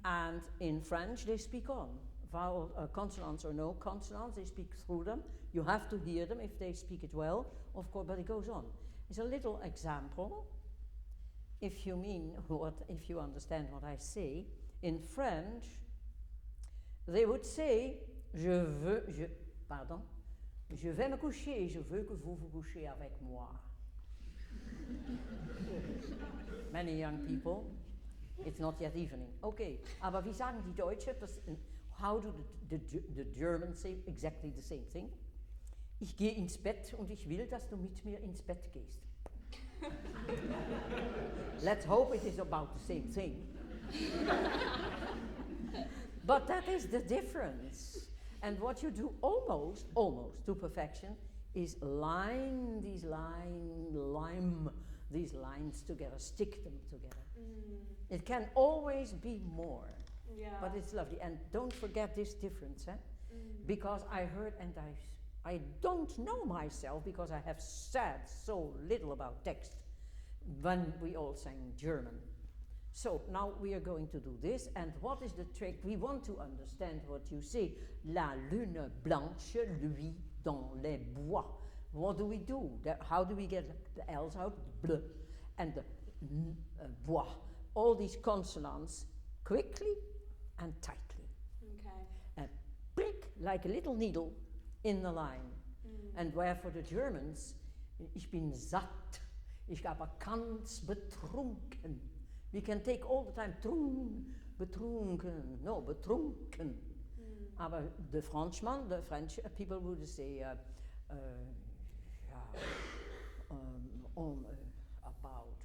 And in French, they speak on. Vowel, consonants or no consonants, they speak through them. You have to hear them if they speak it well, of course, but it goes on. It's a little example, if you understand what I say. In French, they would say, je vais me coucher et je veux que vous vous couchiez avec moi. Many young people, it's not yet evening. Okay, aber wie sagen die Deutschen? How do the Germans say exactly the same thing? Ich gehe ins Bett und ich will, dass du mit mir ins Bett gehst. Let's hope it is about the same thing. But that is the difference. And what you do almost to perfection is line these lines together, stick them together. It can always be more, but it's lovely. And don't forget this difference, because I heard, and I don't know myself, because I have said so little about text when we all sang German. So now we are going to do this, and what is the trick? We want to understand what you say. La lune blanche luit dans les bois. What do we do? How do we get the L's out? Bleu. And the bois. All these consonants quickly and tightly. Okay. And prick, like a little needle in the line. And where for the Germans, ich bin satt, ich aber ganz betrunken. We can take all the time betrunken, no, betrunken. Aber the French people would say about.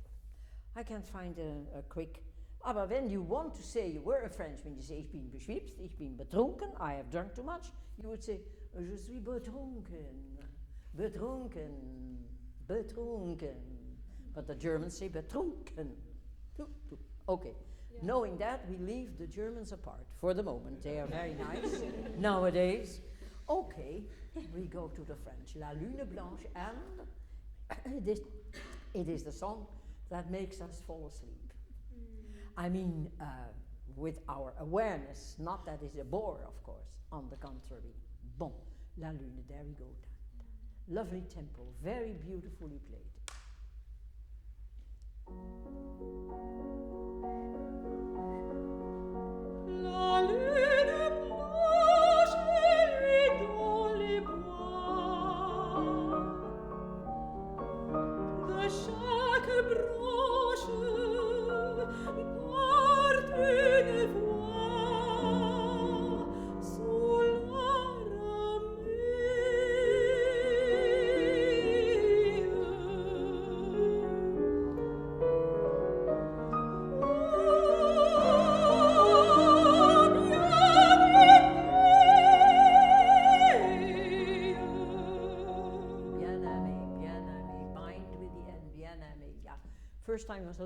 I can't find a quick. Aber when you want to say you were a Frenchman, you say ich bin beschwipst, ich bin betrunken, I have drunk too much. You would say je suis betrunken, betrunken, betrunken. But the Germans say betrunken. Okay, knowing that, we leave the Germans apart for the moment. They are very nice nowadays. Okay, we go to the French. La Lune Blanche, and it is the song that makes us fall asleep. I mean, with our awareness, not that it's a bore, of course, on the contrary. Bon, La Lune, there we go. Lovely tempo, very beautifully played. La lune blanche luit dans les bois. De chaque branche porte une voix sous la ramée.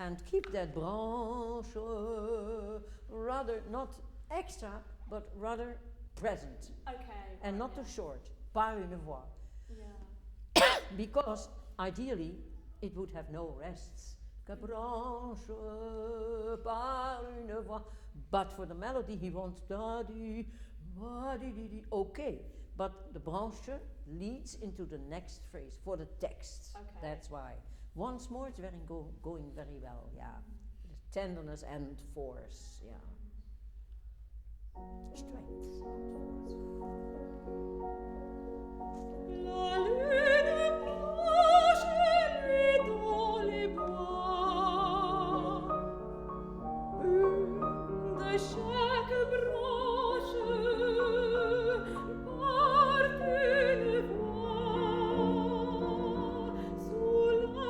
And keep that branche rather not extra, but rather present. Okay. And not yeah. too short. Pas une voix. Yeah. Because ideally it would have no rests. Que branche par une voix. But for the melody he wants da di, ma di di di. Okay, but the branche leads into the next phrase for the text. Okay. That's why. Once more, it's going very well. Yeah, the tenderness and force. Yeah, strength, not force. La lune blanche nuit dans les bois, de chaque branche porte une voix sous la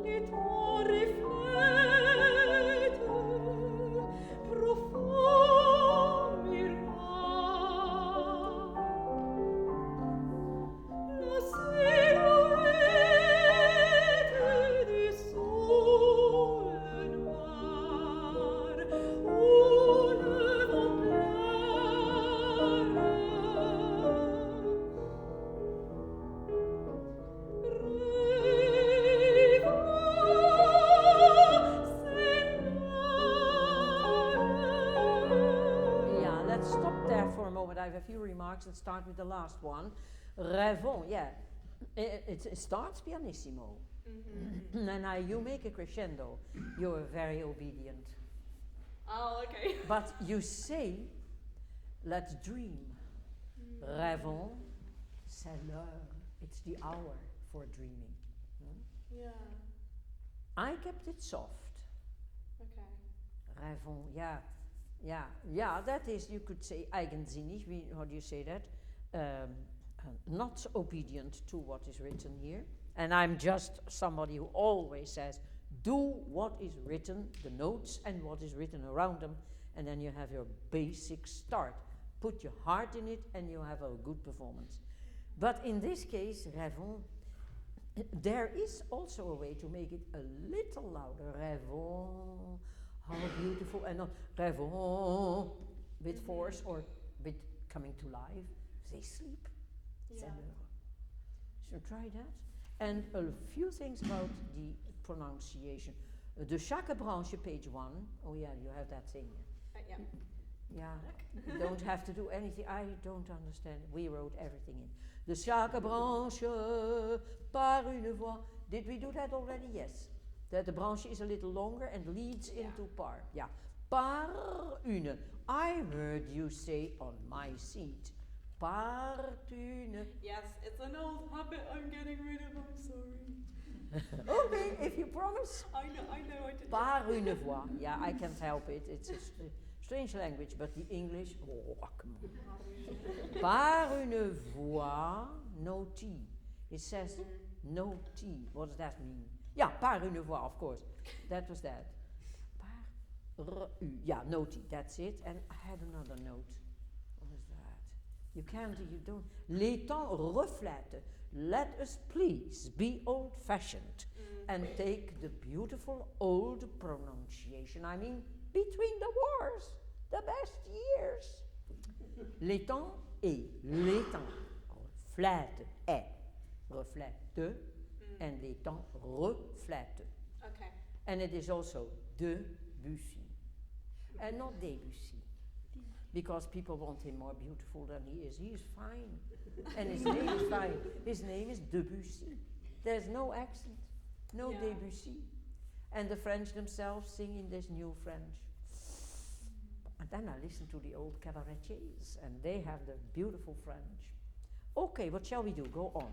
Les toits reflètent profond miroir, la silhouette du sol noir où le vent Yeah, let's stop there for a moment. I have a few remarks and start with the last one. Rêvons, yeah. It starts pianissimo. And you make a crescendo. You're very obedient. Oh, okay. But you say, let's dream. Rêvons, c'est l'heure. It's the hour for dreaming. Yeah. I kept it soft. Okay. Rêvons, yeah, that is, you could say, eigenzinnig, how do you say that? Not obedient to what is written here. And I'm just somebody who always says, do what is written, the notes, and what is written around them, and then you have your basic start. Put your heart in it, and you have a good performance. But in this case, rêvons, there is also a way to make it a little louder. Rêvons, how beautiful, and not rêvons with force or with coming to life. They sleep. Yeah. So try that. And a few things about the pronunciation. De chaque branche, page 1. Oh yeah, you have that thing. Yeah. Yeah, you don't have to do anything. I don't understand. We wrote everything in. De chaque branche par une voix. Did we do that already? Yes. That the branche is a little longer and leads into par. Yeah. Par une. I heard you say on my seat. Par une. Yes, it's an old habit I'm getting rid of. I'm sorry. Okay, if you promise. I know. I did. Par une voix. Yeah, I can't help it. It's a strange language, but the English. Oh, come on. Par une voix, no T. It says no T. What does that mean? Yeah, par une voix, of course. That was that. Par u. Yeah, no T. That's it. And I had another note. What is that? You can't. You don't. Les temps reflètent. Let us please be old-fashioned and take the beautiful old pronunciation. I mean, between the wars, the best years. Les temps et les temps reflètent est reflète and les temps reflètent. Okay. And it is also Debussy and not Debussy, because people want him more beautiful than he is. He is fine, and his name is fine. His name is Debussy. There's no accent, no Debussy. And the French themselves sing in this new French. And then I listen to the old cabaretiers, and they have the beautiful French. Okay, what shall we do? Go on.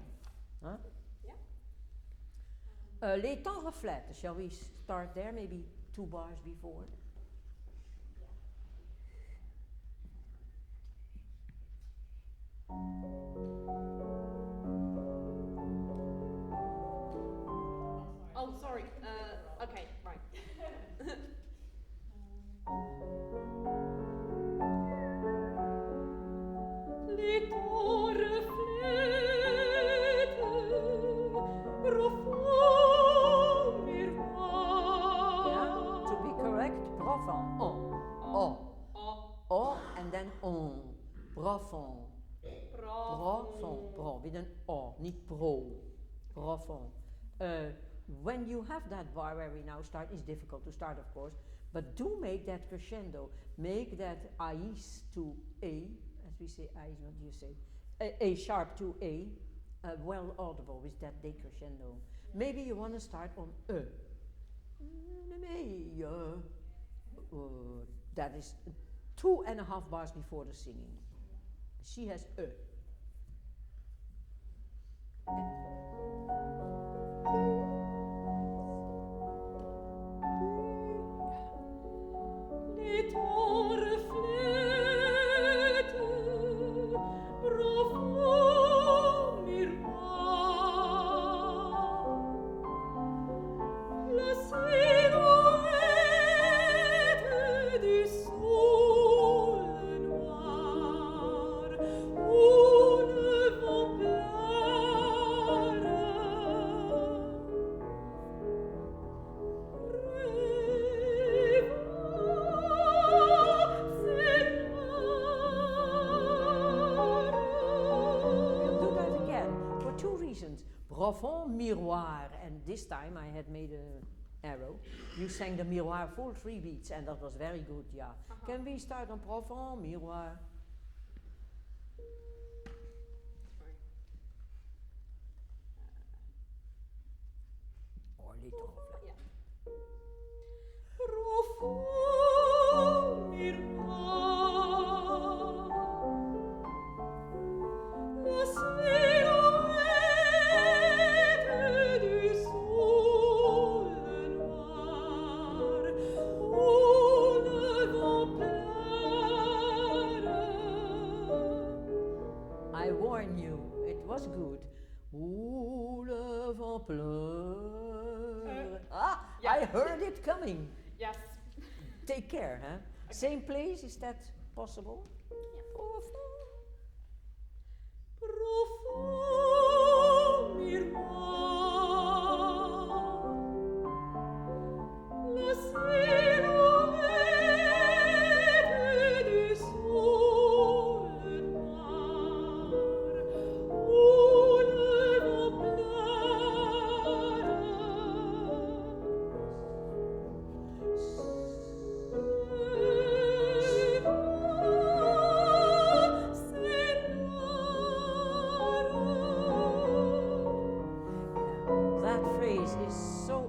Huh? Yeah. Les temps reflètent. Shall we start there? Maybe 2 bars before. niet pro, profond. When you have that bar where we now start, it's difficult to start, of course, but do make that crescendo. Make that ais to A, as we say ais, what do you say? A sharp to A, well audible with that decrescendo. Maybe you want to start on that is 2.5 bars before the singing. She has Profond miroir, and this time I had made an arrow. You sang the miroir full 3 beats, and that was very good, yeah. Can we start on profond miroir? Or little flat. Yeah. Profond miroir, la was good. Où le vent pleure. Yeah. I heard it coming. Yes. Take care, huh? Okay. Same place, is that possible? Yeah. Profond miroir, la silhouette du sol noir.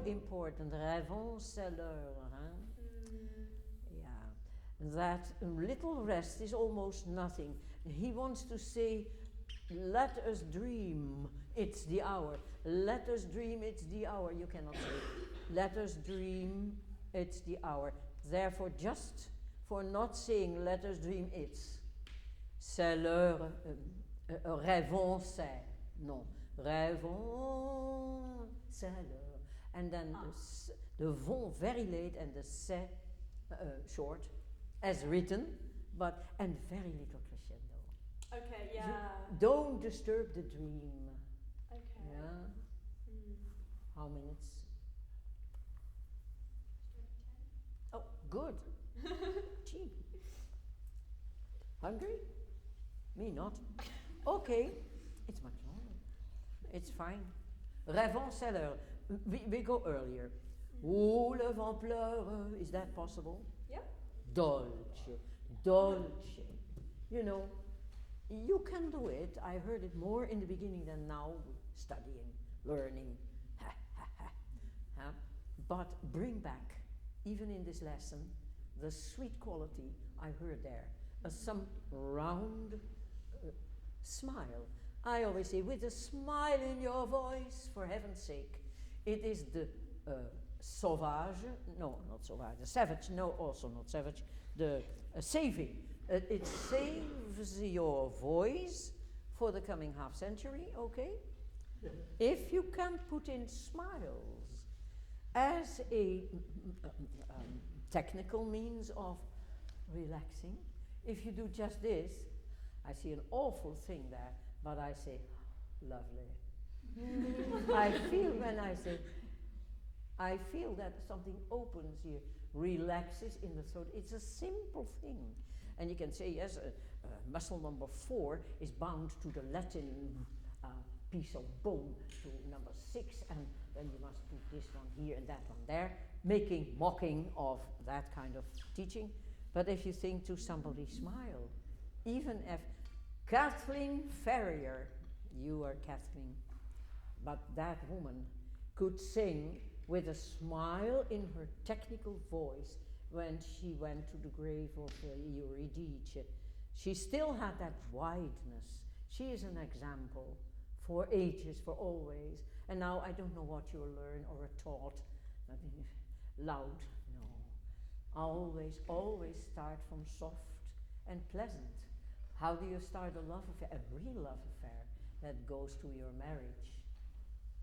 Important, rêvons c'est l'heure, huh? Yeah, that little rest is almost nothing. He wants to say, let us dream, it's the hour. Let us dream, it's the hour. You cannot say, let us dream, it's the hour. Therefore, just for not saying, let us dream, c'est l'heure, rêvons c'est, non, rêvons c'est l'heure. And then the vont very late and the c'est short, as written, and very little crescendo. Okay, yeah. Don't disturb the dream. Okay. Yeah. How minutes? Oh, good. Cheap. Hungry? Me not. Okay, it's much longer. It's fine. Rêvons c'est l'heure. We go earlier. Où le vent pleure, is that possible? Yeah. Dolce, dolce. You know, you can do it. I heard it more in the beginning than now, studying, learning. But bring back, even in this lesson, the sweet quality I heard there. Some round smile. I always say, with a smile in your voice, for heaven's sake. It is the sauvage, no, not sauvage, the savage, no, also not savage, the saving. It saves your voice for the coming half century, okay? If you can put in smiles as a technical means of relaxing, if you do just this, I see an awful thing there, but I say, lovely. I feel when I say, I feel that something opens here, relaxes in the throat. It's a simple thing. And you can say, yes, muscle number 4 is bound to the Latin piece of bone to number 6, and then you must put this one here and that one there, mocking of that kind of teaching. But if you think to somebody, smile, even if Kathleen Ferrier, you are Kathleen, but that woman could sing with a smile in her technical voice when she went to the grave of Eurydice. She still had that wideness. She is an example for ages, for always. And now I don't know what you learn or are taught. Loud, no. Always start from soft and pleasant. How do you start a love affair? A real love affair that goes to your marriage.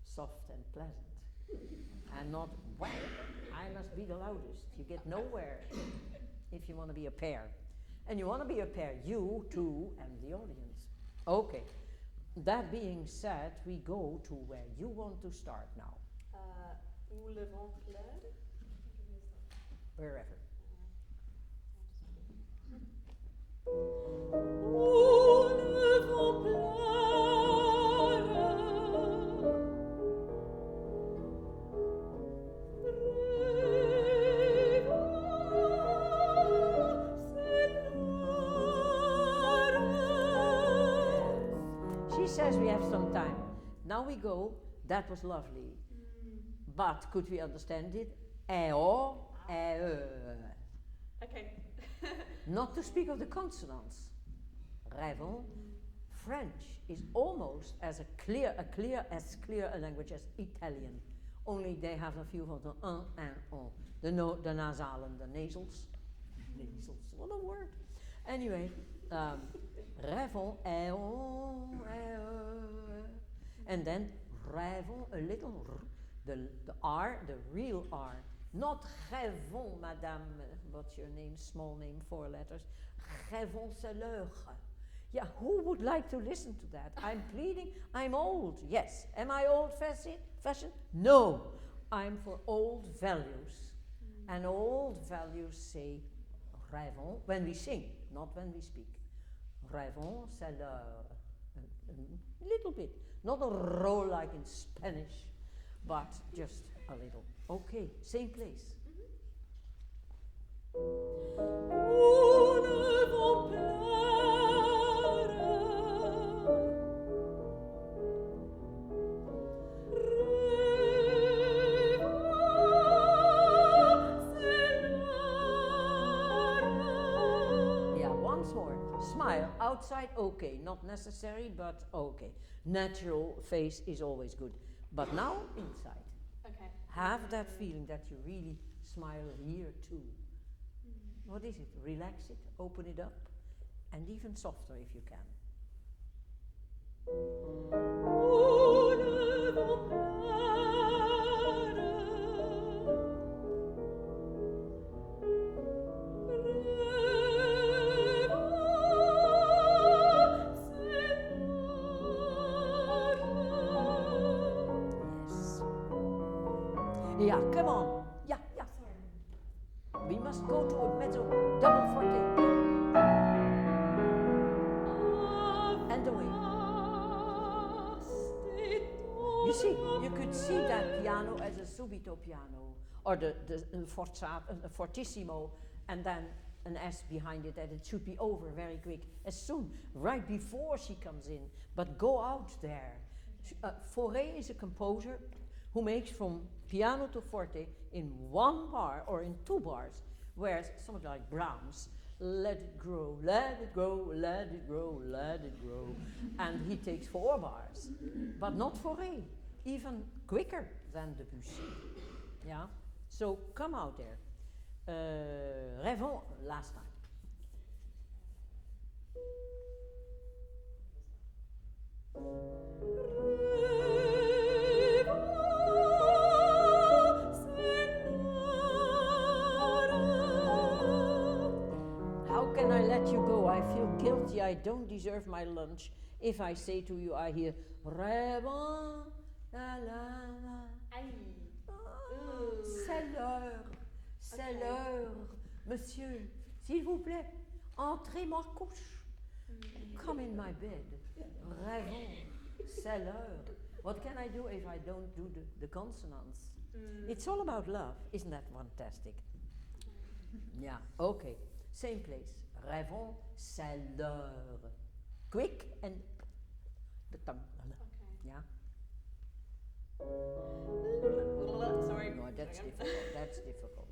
Soft and pleasant. And not, well, I must be the loudest. You get nowhere if you want to be a pair. And you want to be a pair, you, two, and the audience. Okay. That being said, we go to where you want to start now. Où le vent pleure. Wherever. Où le vent pleure. She says we have some time. Now we go. That was lovely. But could we understand it? E-o, e-e. Okay. Not to speak of the consonants. Rêvons. French is almost as clear a language as Italian. Only they have a few of the and on. The nasal and the nasals. Nasals, what a word. Anyway, rêvons, and then rêvons, a little r, the R, the real R. Not rêvons, madame, what's your name, small name, 4 letters. Rêvons, c'est l'heure. Yeah, who would like to listen to that? I'm pleading, I'm old, yes. Am I old-fashioned? No, I'm for old values. And old values say rêvons when we sing, not when we speak. Rêvons, c'est l'heure. A little bit, not a roll like in Spanish, but just a little. Okay, same place. Où le vent pleure. Yeah, once more. Smile. Outside, okay. Not necessary, but okay. Natural face is always good. But now, inside. Okay. Have that feeling that you really smile here too. What is it? Relax it, open it up, and even softer if you can. Où le vent pleure. Yeah, come on. Yeah. We must go to a mezzo double forte. And away. You see, you could see that piano as a subito piano, or the fortissimo, and then an S behind it, and it should be over very quick, as soon, right before she comes in. But go out there. Fauré is a composer who makes from piano to forte in 1 bar or in 2 bars, whereas somebody like Brahms, let it grow, let it grow, let it grow, let it grow, and he takes 4 bars, but not Fauré, even quicker than Debussy. Yeah, so come out there. Rêvons last time. How can I let you go? I feel guilty. I don't deserve my lunch. If I say to you, I hear rêvons, la la la. C'est l'heure, c'est l'heure. Monsieur, s'il vous plaît, entrez ma couche. Come in my bed. Rêvons. C'est l'heure. What can I do if I don't do the consonants? It's all about love. Isn't that fantastic? Yeah, okay. Same place. Rêvons, c'est l'heure. Quick and the tongue. Okay. Yeah? Sorry. No, that's difficult. That's difficult.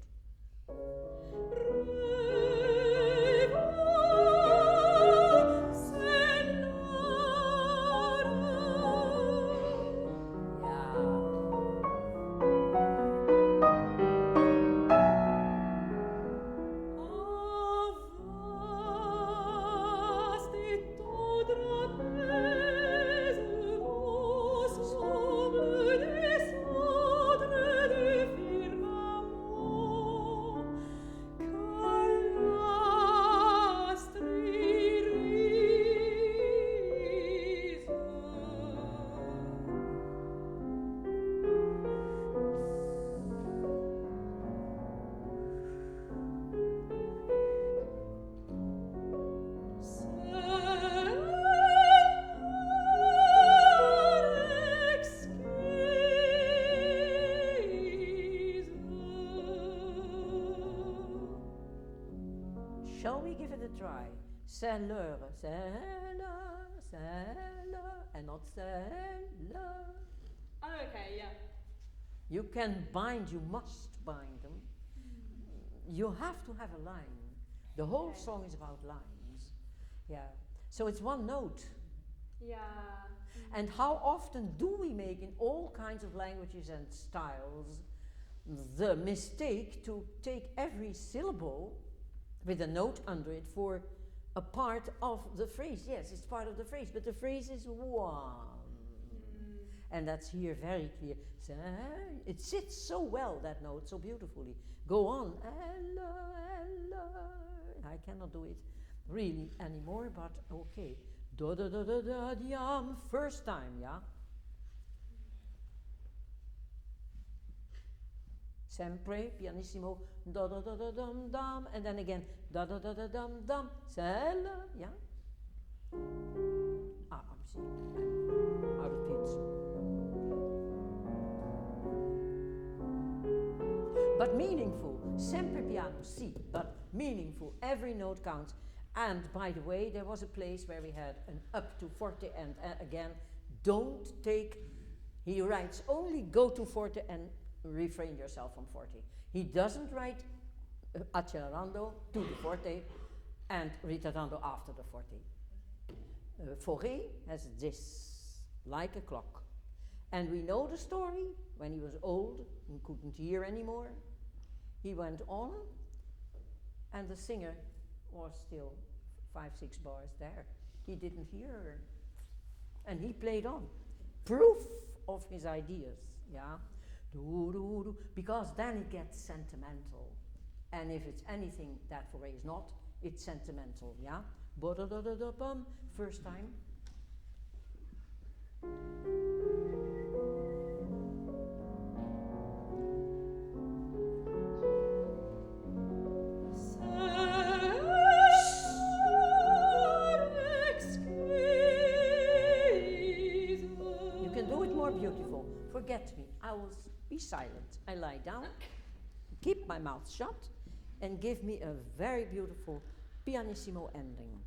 Shall we give it a try? C'est l'heure, and not c'est l'heure. Oh, okay, yeah. You can bind, you must bind them. You have to have a line. The whole song is about lines. Yeah. So it's one note. Yeah. And how often do we make in all kinds of languages and styles the mistake to take every syllable with a note under it for a part of the phrase? Yes, it's part of the phrase, but the phrase is one. And that's here very clear. It sits so well, that note, so beautifully. Go on. I cannot do it really anymore, but okay. Da da da da da diam. First time, yeah? Sempre, pianissimo, da da da da dum dum, and then again, da da da da dum dum, celle, yeah? I'm seeing, I'm out of pitch. But meaningful, sempre piano, si, but meaningful, every note counts. And by the way, there was a place where we had an up to forte, and again, don't take, he writes only go to forte and refrain yourself from forte. He doesn't write accelerando to the forte and ritardando after the forte. Fauré has this, like a clock. And we know the story. When he was old and couldn't hear anymore, he went on, and the singer was still 5-6 bars there. He didn't hear her. And he played on. Proof of his ideas, yeah? Because then it gets sentimental. And if it's anything that Fauré is not, it's sentimental, yeah? Ba-da-da-da-da-bum, first time. You can do it more beautiful. Forget me. I will be silent. I lie down, keep my mouth shut, and give me a very beautiful pianissimo ending.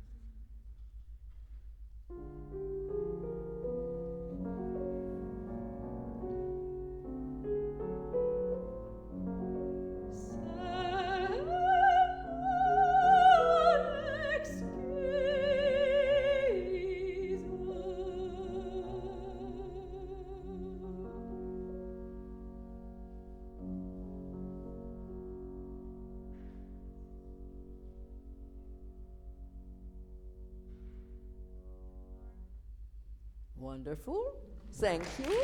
Wonderful. Thank you.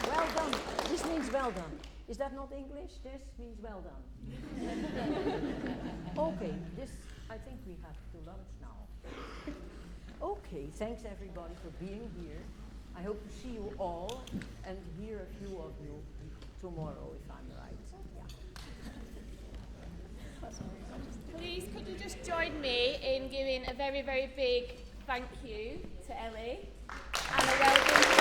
Well done. This means well done. Is that not English? This means well done. Okay, this, I think we have to lunch now. Okay, thanks everybody for being here. I hope to see you all and hear a few of you tomorrow if I'm right. Yeah. Please, could you just join me in giving a very, very big thank you to Elly and a well done